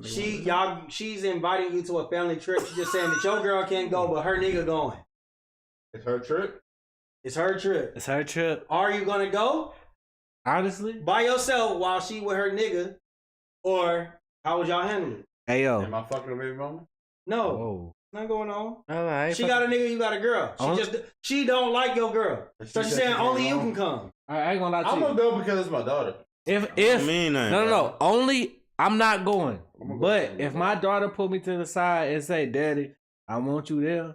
She's inviting you to a family trip. She's just saying that your girl can't go, but her nigga going. It's her trip. It's her trip. It's her trip. Are you gonna go? Honestly, by yourself while she with her nigga, or how would y'all handle it? Hey yo, am I fucking a baby mama? No, not going on. She fucking... got a nigga, you got a girl. She don't like your girl, so she's saying only you can come. I ain't gonna lie to you. I'm gonna go because it's my daughter. No. Only I'm not going. But if my daughter pull me to the side and say, "Daddy, I want you there,"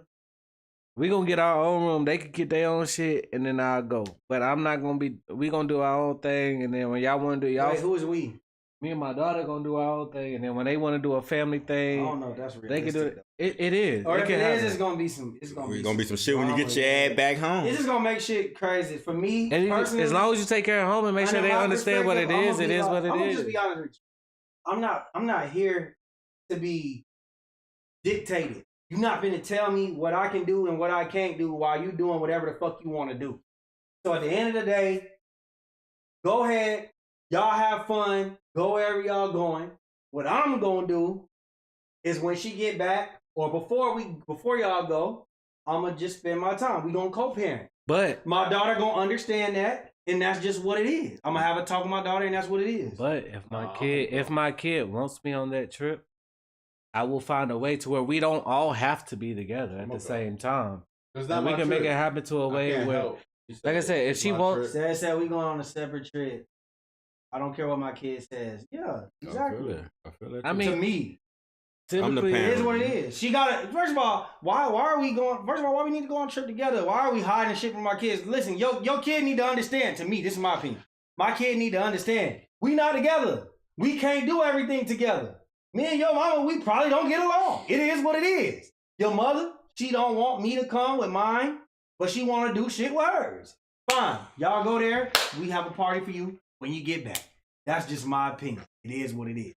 we gonna get our own room. They can get their own shit, and then I'll go. But I'm not gonna be. We gonna do our own thing, and then when y'all want to do y'all. Wait, who is we? Me and my daughter gonna do our own thing, and then when they want to do a family thing, I don't know if that's realistic. They can do it. It is. Or it if it is, it's gonna be some. It's gonna be some shit when you get your ass back home. This is gonna make shit crazy for me. Personally, as long as you take care of home and make sure they understand what it is, it is what it is. I'm gonna just be honest with you. I'm not here to be dictated. You're not gonna tell me what I can do and what I can't do while you doing whatever the fuck you want to do. So at the end of the day, go ahead. Y'all have fun. Go wherever y'all going. What I'm gonna do is when she get back or before y'all go, I'm gonna just spend my time. We gonna co-parent. But my daughter gonna understand that, and that's just what it is. I'm gonna have a talk with my daughter, and that's what it is. But if my kid wants me on that trip, I will find a way to where we don't all have to be together at the same time. And we can make it happen to a way where, like I said, if she wants, said we going on a separate trip. I don't care what my kid says. Yeah, exactly. I feel it. I mean, to me, typically, it is what it is. She got it. First of all, why are we going? First of all, why we need to go on a trip together? Why are we hiding shit from our kids? Listen, your kid need to understand. To me, this is my opinion. My kid need to understand. We not together. We can't do everything together. Me and your mama, we probably don't get along. It is what it is. Your mother, she don't want me to come with mine, but she want to do shit with hers. Fine, y'all go there. We have a party for you when you get back. That's just my opinion. It is what it is.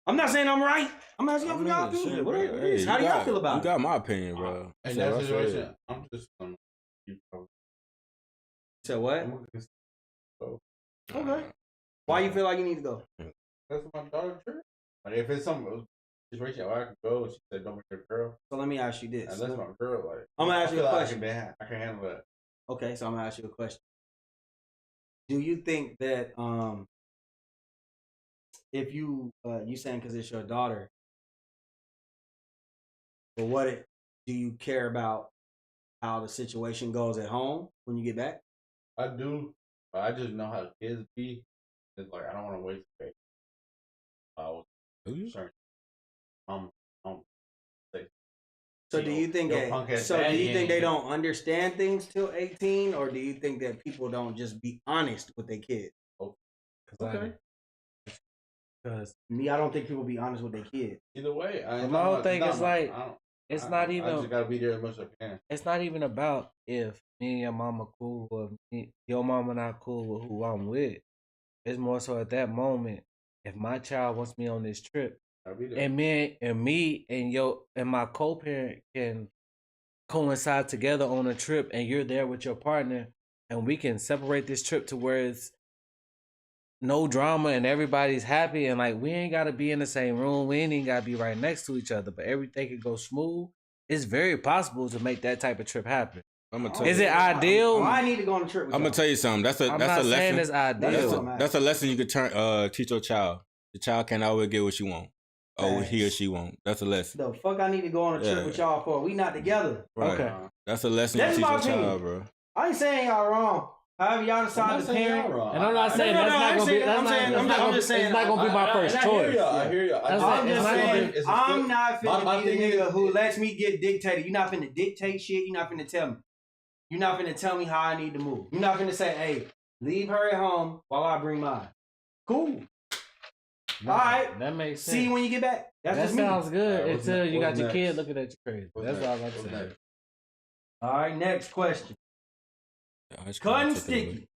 I'm not saying I'm right. I'm asking for y'all opinion. What it is. How do y'all feel about it? You got my opinion, bro. In that situation, I'm just Say what? Okay. Why you feel like you need to go? That's my daughter's trip. Like if it's some situation where I can go, she said don't bring your girl. So let me ask you this. And that's my girl. Like I'm gonna ask you a question. I can handle that. Okay, so I'm gonna ask you a question. Do you think that if you saying because it's your daughter, but do you care about how the situation goes at home when you get back? I do, but I just know how the kids be. It's like I don't want to waste space. I was concerned. So do you think they don't understand things till 18, or do you think that people don't just be honest with their kids? Okay. Because me, I don't think people be honest with their kids. Either way, the whole thing is like it's not even. I just gotta be there as much as I can. It's not even about if me and your mama cool or your mama not cool with who I'm with. It's more so at that moment, if my child wants me on this trip, and me and my co-parent can coincide together on a trip, and you're there with your partner, and we can separate this trip to where it's no drama and everybody's happy, and like we ain't gotta be in the same room, we ain't even gotta be right next to each other, but everything can go smooth. It's very possible to make that type of trip happen. I'm gonna tell is it ideal? I need to go on a trip with I'm gonna tell you something. That's a lesson. It's ideal. That's a lesson you could teach your child. The child can't always get what you want. Or he or she won't. That's a lesson. The fuck I need to go on a trip with y'all for? We not together. Right. Okay. That's a lesson you teach your child, bro. I ain't saying y'all wrong. However, y'all decide to parent. And I'm not saying that's not gonna be. I'm just saying it's not gonna be my first choice. I hear you. I'm just saying I'm not finna be the nigga who lets me get dictated. You're not finna dictate shit. You're not finna tell me. You're not finna tell me how I need to move. You're not finna say, hey, leave her at home while I bring mine. Cool. No, all right. That makes sense. See you when you get back. That sounds good until you got your kid looking at you crazy. That's all I'm saying. All right, next question. Cutting Sticky.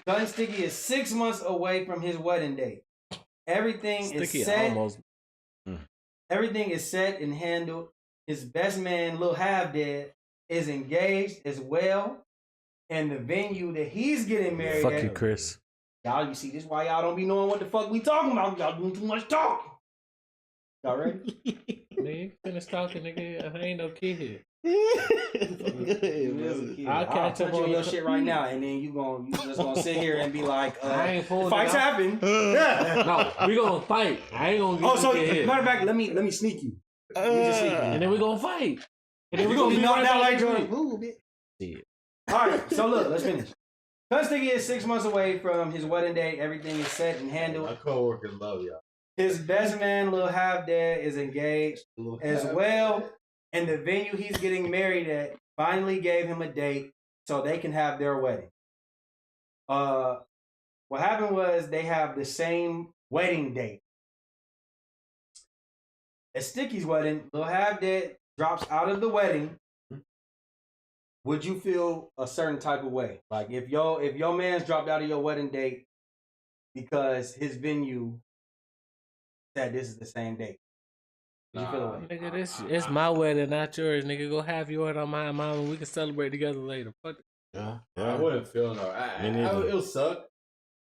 Cutting Sticky is 6 months away from his wedding date. Everything is set. Everything is set and handled. His best man, Lil Half Dead, is engaged as well. And the venue that he's getting married at. Fuck you, Chris. Y'all, you see, this is why y'all don't be knowing what the fuck we talking about. Y'all doing too much talking. Y'all ready? Nigga, finish talking, nigga. I ain't no kid here. I'll catch up on your shit right now, and then you just gonna sit here and be like, I ain't fooling. Fights happen. No, we gonna fight. I ain't gonna get so matter of fact, let me sneak you. And then we gonna fight. And then we gonna be knocked out like Jordan. All right, so look, let's finish. Cutting Sticky is 6 months away from his wedding day. Everything is set and handled. My coworkers love y'all. His best man, Lil Half Dead, is engaged as well. And the venue he's getting married at finally gave him a date so they can have their wedding. What happened was they have the same wedding date. At Sticky's wedding, Lil Half Dead drops out of the wedding. Would you feel a certain type of way? Like if your man's dropped out of your wedding date because his venue said this is the same date. You feel away? Nigga, it's my wedding, not yours. Nigga, go have yours on my mom and we can celebrate together later. Fuck it. Yeah. I wouldn't feel no. It'll suck,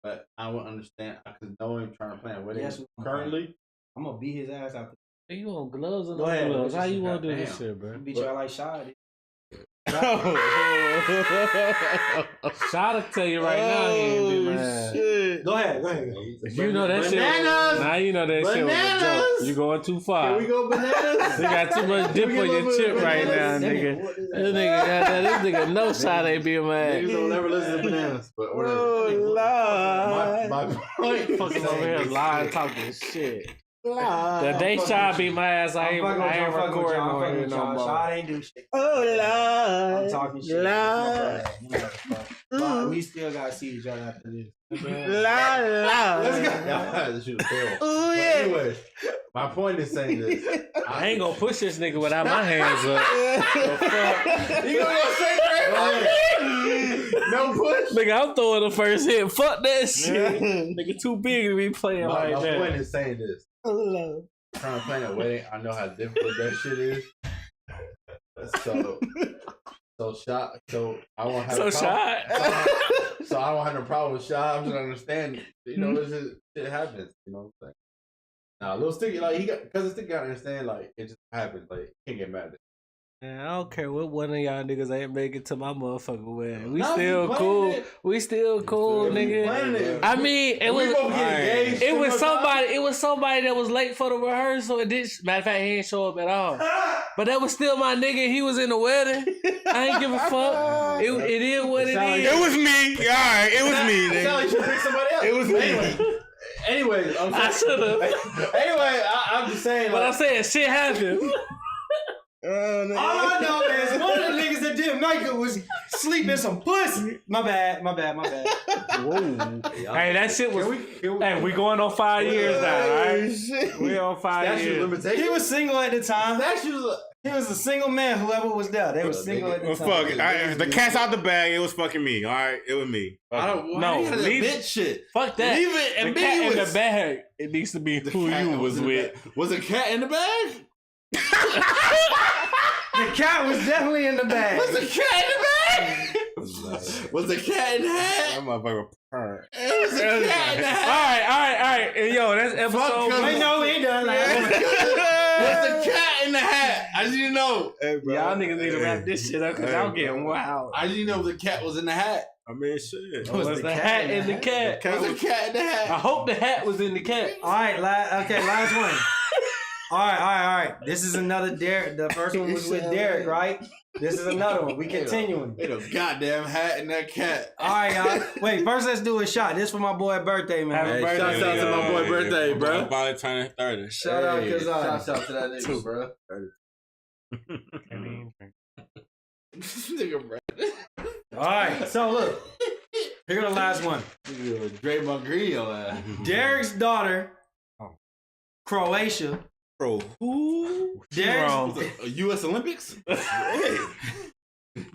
but I would understand because knowing trying to plan a wedding currently. I'm gonna beat his ass out. You want gloves or no gloves? How you want to do this shit, bro? Beat y'all like Shad. Shot to tell you right now, he ain't be mad. Shit. Go ahead. You know that shit. Now you know that shit was a joke. You going too far. Can we go bananas? You got too much dip on your chip right now, nigga. This nigga, no shot ain't being mad. Niggas don't never listen to bananas, but whatever. Oh, my point. Fucking over here lying, talking shit. The day Shad beat my ass, I ain't recording on here no more. Shad ain't do shit. Oh, Lord. I'm talking shit. But we still gotta see each other after this. Let's go. This shit fail. Oh yeah. Anyway, my point is saying this. I ain't gonna push this nigga without my hands up. You gonna go straight there? No push. Nigga, I'm throwing the first hit. Fuck that shit. Nigga, too big to be playing like that. My point is saying this. Oh, trying to plan a wedding, I know how difficult that shit is. So I won't have a problem. So I don't have no problem with Shad. I'm just understand. You know, this is, shit happens. You know what I'm saying? Nah, Lil Sticky, like because the Sticky gotta understand, like it just happens. Like can't get mad at it. Man, I don't care what one of y'all niggas ain't make it to my motherfucking wedding. We still cool. We still cool, nigga. I mean, it was somebody that was late for the rehearsal. It did. Matter of fact, he didn't show up at all. But that was still my nigga. He was in the wedding. I ain't give a fuck. It is what it is. It was me. All right, it was me. It sounded like you picked somebody else. It was me. Anyway, I should have. Anyway, I'm just saying. But I'm saying shit happened. All I know is one of the niggas that didn't make it was sleeping some pussy. My bad. Whoa. Hey, that shit was. Hey, we going on 5 years now, right? We on 5 years. He was single at the time. He was a single man, whoever was there. They were single at the time. Well, fuck it. The cat's out the bag. It was fucking me. All right, it was me. Leave bitch shit. Fuck that. Leave it ambiguous. The cat in the bag. It needs to be who you was with. Was a cat in the bag? The cat was definitely in the bag. Was the cat in the bag? Was the cat in the hat? That motherfucker purr. It was a cat in the hat. All right. And yo, that's episode. Wait, no, we ain't done. Was the cat in the hat? I didn't know. Hey, bro. Y'all niggas need to wrap this shit up because I'm getting wild. I didn't know the cat was in the hat. I mean, shit. Was the hat in the cat? Was the cat in the hat? I hope the hat was in the cat. All right, last one. All right. This is another Derek. The first one was with Derek, right? This is another one. We continuing. Ain't a goddamn hat in that cat. All right, y'all. Wait, first let's do a shot. This for my boy birthday, man. Happy birthday. Shout out to my boy birthday, bro. About turning 30. Shout out, cause shout out to that nigga, bro. Nigga, bro. All right, so look. Here's the last one. Draymond Green, your ass. Derek's daughter, Croatia. Bro, who? Derek's U.S. Olympics?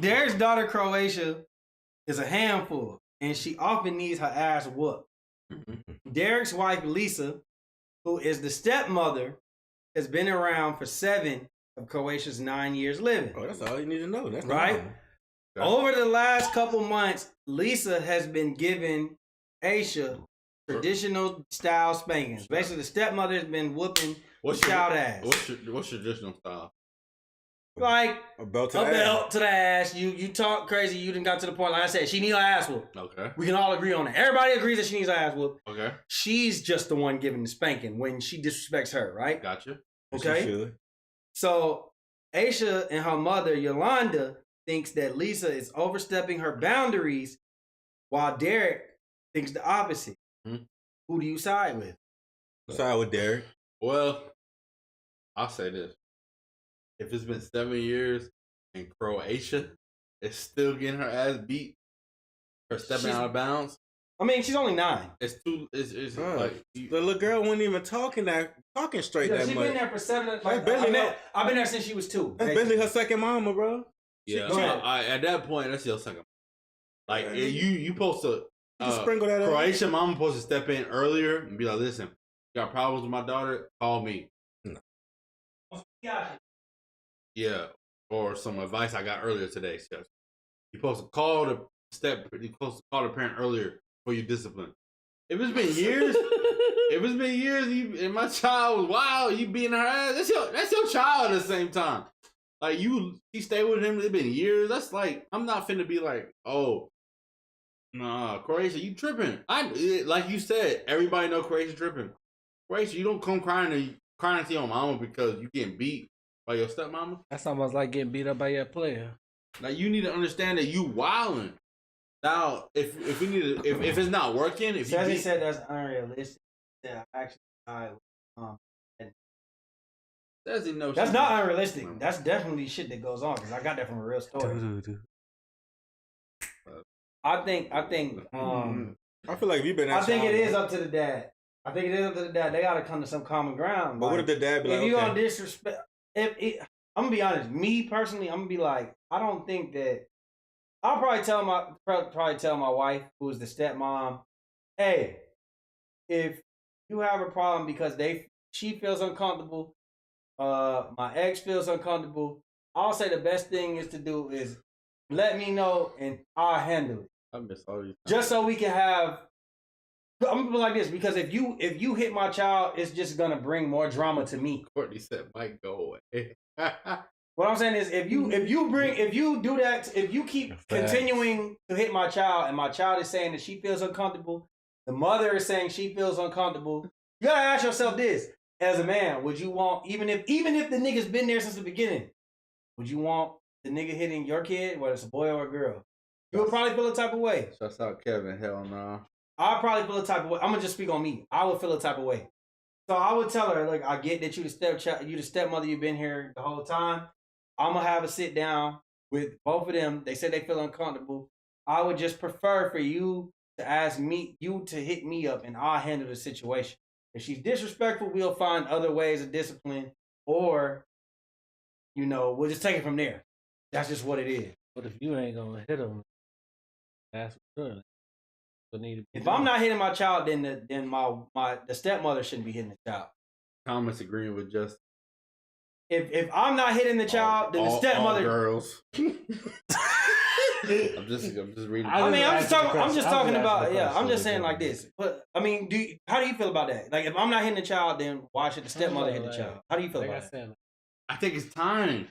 Derek's daughter, Croatia, is a handful, and she often needs her ass whooped. Derek's wife, Lisa, who is the stepmother, has been around for 7 of Croatia's 9 years living. Oh, that's all you need to know. That's right? Over the last couple months, Lisa has been giving Aisha traditional style spankings. Basically, the stepmother has been whooping child ass. What's traditional style? Like a belt to the ass. You talk crazy. You done got to the point. Like I said, she needs her ass whooped. Okay. We can all agree on it. Everybody agrees that she needs her ass whooped. Okay. She's just the one giving the spanking when she disrespects her, right? Gotcha. Okay. So Aisha and her mother, Yolanda, thinks that Lisa is overstepping her boundaries, while Derek thinks the opposite. Who do you side with? Side with Derek. Well, I'll say this. If it's been 7 years and Croatia is still getting her ass beat for stepping out of bounds. I mean, she's only 9. It's like the little girl wasn't even talking straight that much. She's been there for 7. I've been there since she was 2. That's basically her second mama, bro. Yeah. At that point, that's your second. Like you supposed to sprinkle that Croatia mama supposed to step in earlier and be like, listen, you got problems with my daughter? Call me. No. Yeah, or some advice I got earlier today. So you're supposed to call the parent earlier before you discipline. If it's been years, and my child was wild, you beating her ass. That's your child at the same time. Like she stayed with him. It's been years. That's like I'm not finna be like, oh, nah, Croatia, you tripping? Like you said, everybody know Croatia tripping. Croatia, you don't come crying to your mama because you getting beat by your stepmama. That's almost like getting beat up by your player. Like you need to understand that you wilding. Now, if it's not working, if he said that's unrealistic. Yeah, actually, that's not unrealistic. That's definitely shit that goes on because I got that from a real story. I think. I feel like if you've been. I think it is up to the dad. They gotta come to some common ground. But what if the dad be like, if you gonna disrespect? I'm gonna be honest. Me personally, I'm gonna be like, I don't think that. I'll probably tell my wife, who's the stepmom, hey, if you have a problem because she feels uncomfortable, my ex feels uncomfortable, I'll say the best thing is to do is let me know and I'll handle it. I miss all you. Just so we can have. I'm gonna be like this because if you hit my child, it's just gonna bring more drama to me. Courtney said, "Mike, go away." What I'm saying is, if you do that, if you keep continuing to hit my child, and my child is saying that she feels uncomfortable, the mother is saying she feels uncomfortable, you gotta ask yourself this: as a man, would you want even if the nigga's been there since the beginning? would you want the nigga hitting your kid, whether it's a boy or a girl? You would probably feel a type of way. Shouts out Kevin. Hell no. I'd probably feel a type of way. I'm gonna just speak on me. I would feel a type of way. So I would tell her, like, I get that you the stepmother, you've been here the whole time. I'm gonna have a sit down with both of them. They say they feel uncomfortable. I would just prefer for you to ask me, you to hit me up, and I'll handle the situation. If she's disrespectful, we'll find other ways of discipline, or, you know, we'll just take it from there. That's just what it is. But if you ain't gonna hit them, that's good. If I'm not hitting my child, then the stepmother shouldn't be hitting the child. Thomas agreeing with Justin. If I'm not hitting the child, then the stepmother. All girls. I'm just reading. I'm just talking about. Yeah, I'm just saying like this. But I mean, how do you feel about that? Like, if I'm not hitting the child, then why should the stepmother hit the child? How do you feel about that? I think it's time.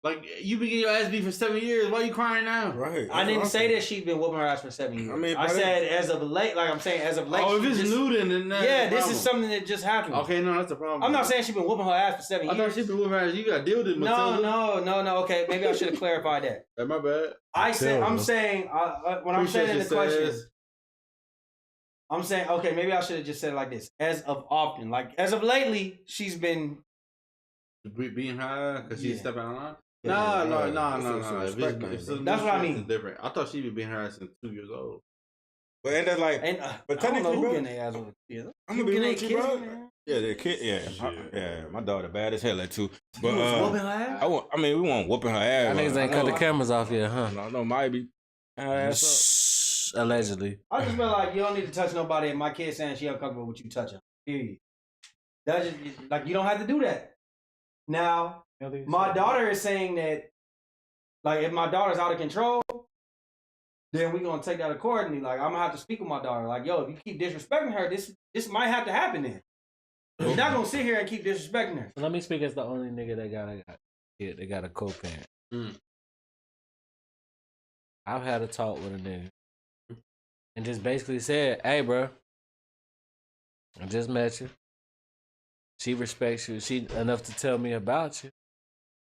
Like, you been getting your ass beat for 7 years. Why are you crying now? Right. I didn't say that she's been whooping her ass for 7 years. I mean, I said as of late. Like, I'm saying as of late. Oh, if it's new, then that's yeah, this is something that just happened. Okay, no, that's a problem. I'm not saying she's been whooping her ass for 7 years. I thought she's been whooping her ass. You got to deal with it. No. Okay, maybe I should have clarified that. My bad. I'm saying when I'm saying in the question. I'm saying, okay, maybe I should have just said it like this. As of often, like as of lately, she's been being her because she's stepping out of line. Yeah, No. That's what I mean. It's different. I thought she been being her since 2 years old. But ain't that like? But technically, who bro, getting their ass with kids. I'm gonna be real with you, bro. Yeah, the kid. Yeah, my daughter bad as hell at too. But whooping her ass? I mean, we want whooping her ass. Niggas ain't cut the cameras off yet, huh? No, might be. Allegedly. I just feel like you don't need to touch nobody. And my kid saying she uncomfortable with you touching. Period. That's just like, you don't have to do that. Now, my daughter is saying that, like, if my daughter's out of control, then we're gonna take that accordingly. Like, I'm gonna have to speak with my daughter. Like, yo, if you keep disrespecting her, this might have to happen then. You're not gonna sit here and keep disrespecting her. So let me speak as the only nigga that got a co-parent. I've had a talk with a nigga and just basically said, "Hey, bro, I just met you. She respects you. She enough to tell me about you.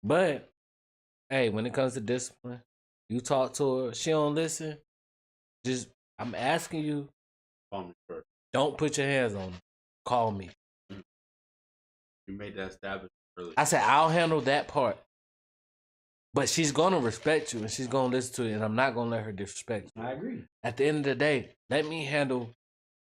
But, hey, when it comes to discipline, you talk to her, she don't listen. I'm asking you, Call me first. Don't put your hands on her. Call me." You made that establishment early. I said, I'll handle that part. But she's going to respect you and she's going to listen to you, and I'm not going to let her disrespect you. I agree. At the end of the day, let me handle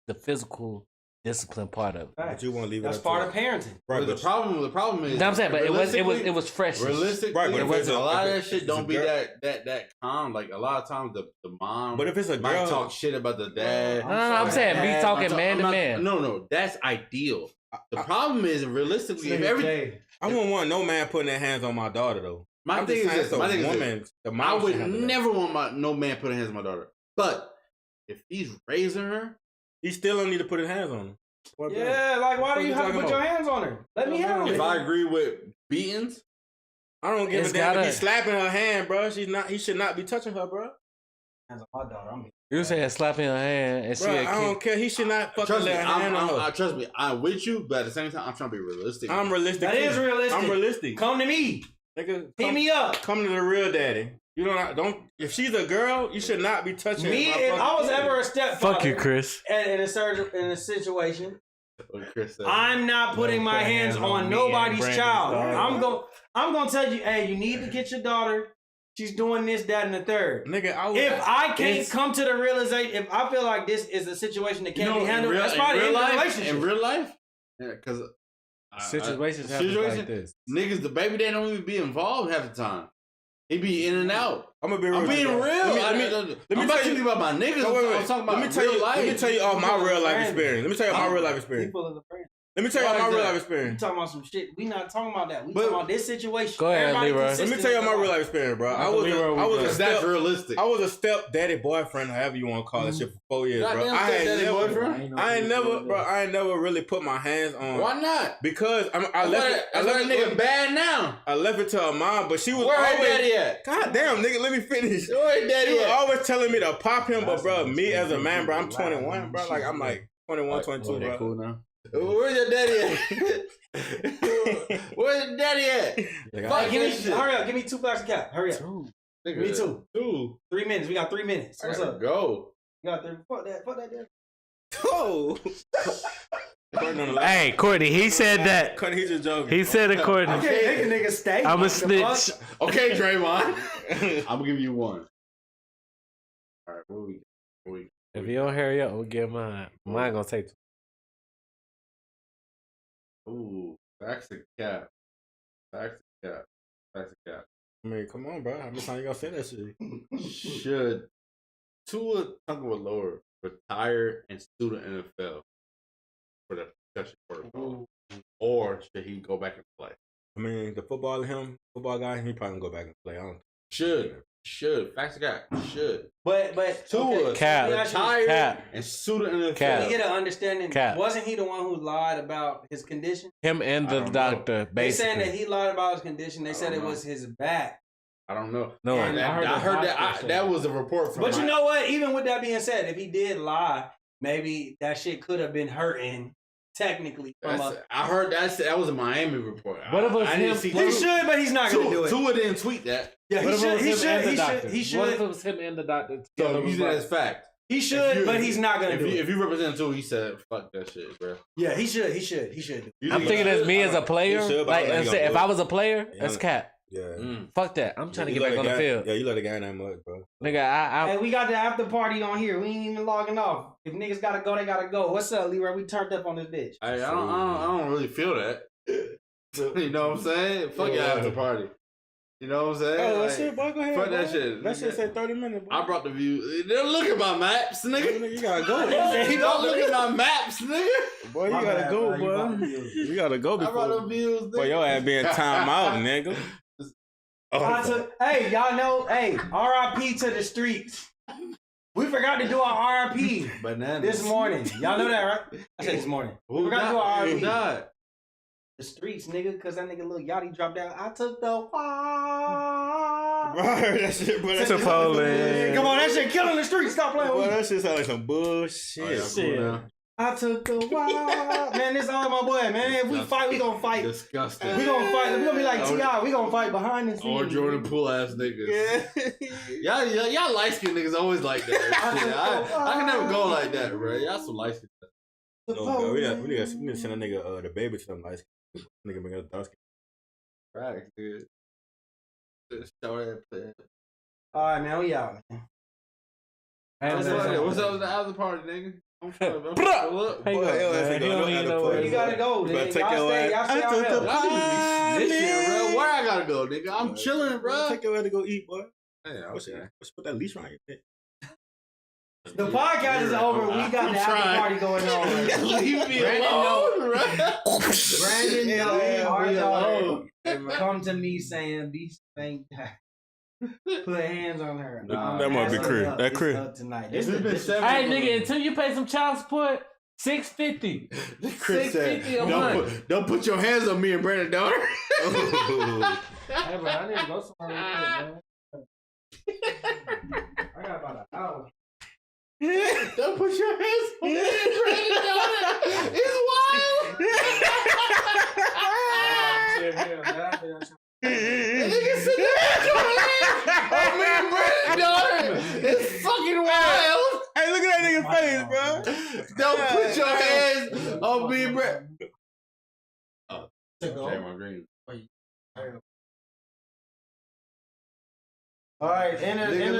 the physical discipline part of it. But you want to leave That's part of parenting. Right, the problem is. You know what I'm saying? But it was fresh. Realistically, right, but a lot of that shit don't be that calm. Like, a lot of times the mom. But if it's a girl, might talk shit about the dad. No, I'm saying me talking man to man. No, that's ideal. The problem is, realistically, if everything. I wouldn't want no man putting their hands on my daughter though. My thing is this. I would never want no man putting hands on my daughter. But if he's raising her, he still don't need to put his hands on her. Yeah, like, why do you have to put your hands on her? Let me handle it. If I agree with beatings, I don't give a damn if he's slapping her hand, bro. He should not be touching her, bro. Hands on my daughter. You saying slapping her hand and bro, I don't care. He should not fucking let her hand on her. Trust me, I'm with you, but at the same time, I'm trying to be realistic. I'm realistic. That is realistic. I'm realistic. Come to me. Nigga, hit me up. Come to the real daddy. You don't. If she's a girl, you should not be touching me. If I was ever a stepfather, fuck you, Chris. In a situation, I'm not putting my hands on nobody's child. I'm gonna tell you, hey, you need to get your daughter. She's doing this, that, and the third. Nigga, if I can't come to the realization, if I feel like this is a situation that can't be handled, that's probably in the relationship. In real life, yeah, because situations happen like this. Niggas, the baby they don't even be involved half the time. He be in and out. I'm gonna be real. I'm being real. Let me tell you about my niggas. I'm talking about real life. Let me tell you all my real life experience. Let me tell you my real life experience. Let me tell you my real life experience. You talking about some shit? We not talking about that. We talking about this situation. Go ahead, Leroy. Let me tell you my real life experience, bro. I was a step daddy boyfriend, however you want to call that shit, for 4 years, bro. I ain't never really put my hands on. Why not? Because I left a nigga bad now. I left it to her mom, but she was where always. Where daddy at? God damn, nigga, let me finish. Where daddy at? She was always telling me to pop him, but bro, me as a man, bro, I'm 21, bro. Like, I'm like 21, 22, bro. Cool now. Where's your daddy at? Where's daddy at? Hurry up. Give me 2 packs of cap. Hurry up. Give me 2. 3 minutes. We got 3 minutes. What's up? Go. We got 3. Fuck that. Oh. Hey, Courtney, he said that. Courtney, he's just joking. He said it, Courtney. I can't make a nigga stay. I'm a snitch. Okay, Draymond. I'm gonna give you 1. All right, what we If you don't hurry up, we'll get mine. Mine gonna take 2. Ooh, facts of cap. I mean, come on, bro. How many times you gonna say that shit? Should Tua Tagovailoa retire and sue the NFL for the concussion protocol, or should he go back and play? I mean, the football guy, he probably gonna go back and play. I don't. Should facts of cap. Should. But Tua retire and sue the NFL. Can you get an understanding? Cap. Wasn't he the one who lied about his condition? Him and the doctor, They basically. saying that he lied about his condition. They said it was his back. I don't know. No, I heard that. That was a report from. But you know what? Even with that being said, if he did lie, maybe that shit could have been hurting. Technically, I heard that was a Miami report. What if it was him? He should, but he's not gonna do it. Tua didn't tweet that. Yeah, he should. What if it was him and the doctor? So use it as fact. He should, but he's not gonna do it. If you represent Tua, he said, "Fuck that shit, bro." Yeah, he should. I'm thinking as me as a player. Like, if I was a player, that's cap. Yeah. Fuck that. I'm trying to get back on the field. Yeah, you let a guy that much, bro. Nigga, Hey, we got the after party on here. We ain't even logging off. If niggas gotta go, they gotta go. What's up, Leroy? We turned up on this bitch. I don't really feel that. You know what I'm saying? Fuck your after party. You know what I'm saying? Oh, that shit, boy. Go ahead. Fuck bro. that shit. That shit say 30 minutes, bro. I brought the view. Look at my maps, nigga. You gotta go. Don't look at my maps, nigga. Boy, you gotta go, boy. You gotta go I brought the before. views, nigga. Boy, your ass being time out, nigga. Hey, y'all know, RIP to the streets. We forgot to do our RIP this morning. Y'all know that, right? I said this morning. We forgot to do our RIP. The streets, nigga, because that nigga Lil Yachty dropped out. I took the Bro, that shit, bro. Come on, that shit killing the streets. Stop playing with me. That shit sound like some bullshit. Shit. I took the wild. Man, this all my boy, man. If we fight, we gonna fight. Disgusting. We gonna fight. We gonna be like T.I. We gonna fight behind the scenes. Or Jordan Poole ass niggas. Yeah. y'all light skinned niggas always like that. I can never go like that, bro. Y'all some light skinned. No, bro, we need to send a nigga the baby to some light skin. Nigga bring up dark skin. Right, dude. Show that play. All right, man. We out. What's up with the after party, nigga? I'm trying to look. Hey, you gotta go. Y'all stay out here. This shit, bro. Where I gotta go, nigga? I'm chilling, bro. Take your ass to go eat, boy. Hey, okay. Let's put that leash around your neck. The podcast is over. We got the after party going on. Leave me alone, Brandon, our daughter, come to me saying, "Be thank that." Put hands on her. That might be Chris. That Chris. Tonight. This has been 7. Hey, nigga, until you pay some child support, $650. Chris said, $650 a month. don't put your hands on me and Brandon's daughter. Hey, bro, I need to go somewhere real quick, man. I got about an hour. Don't put your hands on me and Brandon's daughter. It's wild. Nigga said that. Me and Brandon's daughter. It's fucking wild. Hey, look at that nigga's face, bro. Don't put your hands on me and Brandon. Draymond Green. All right,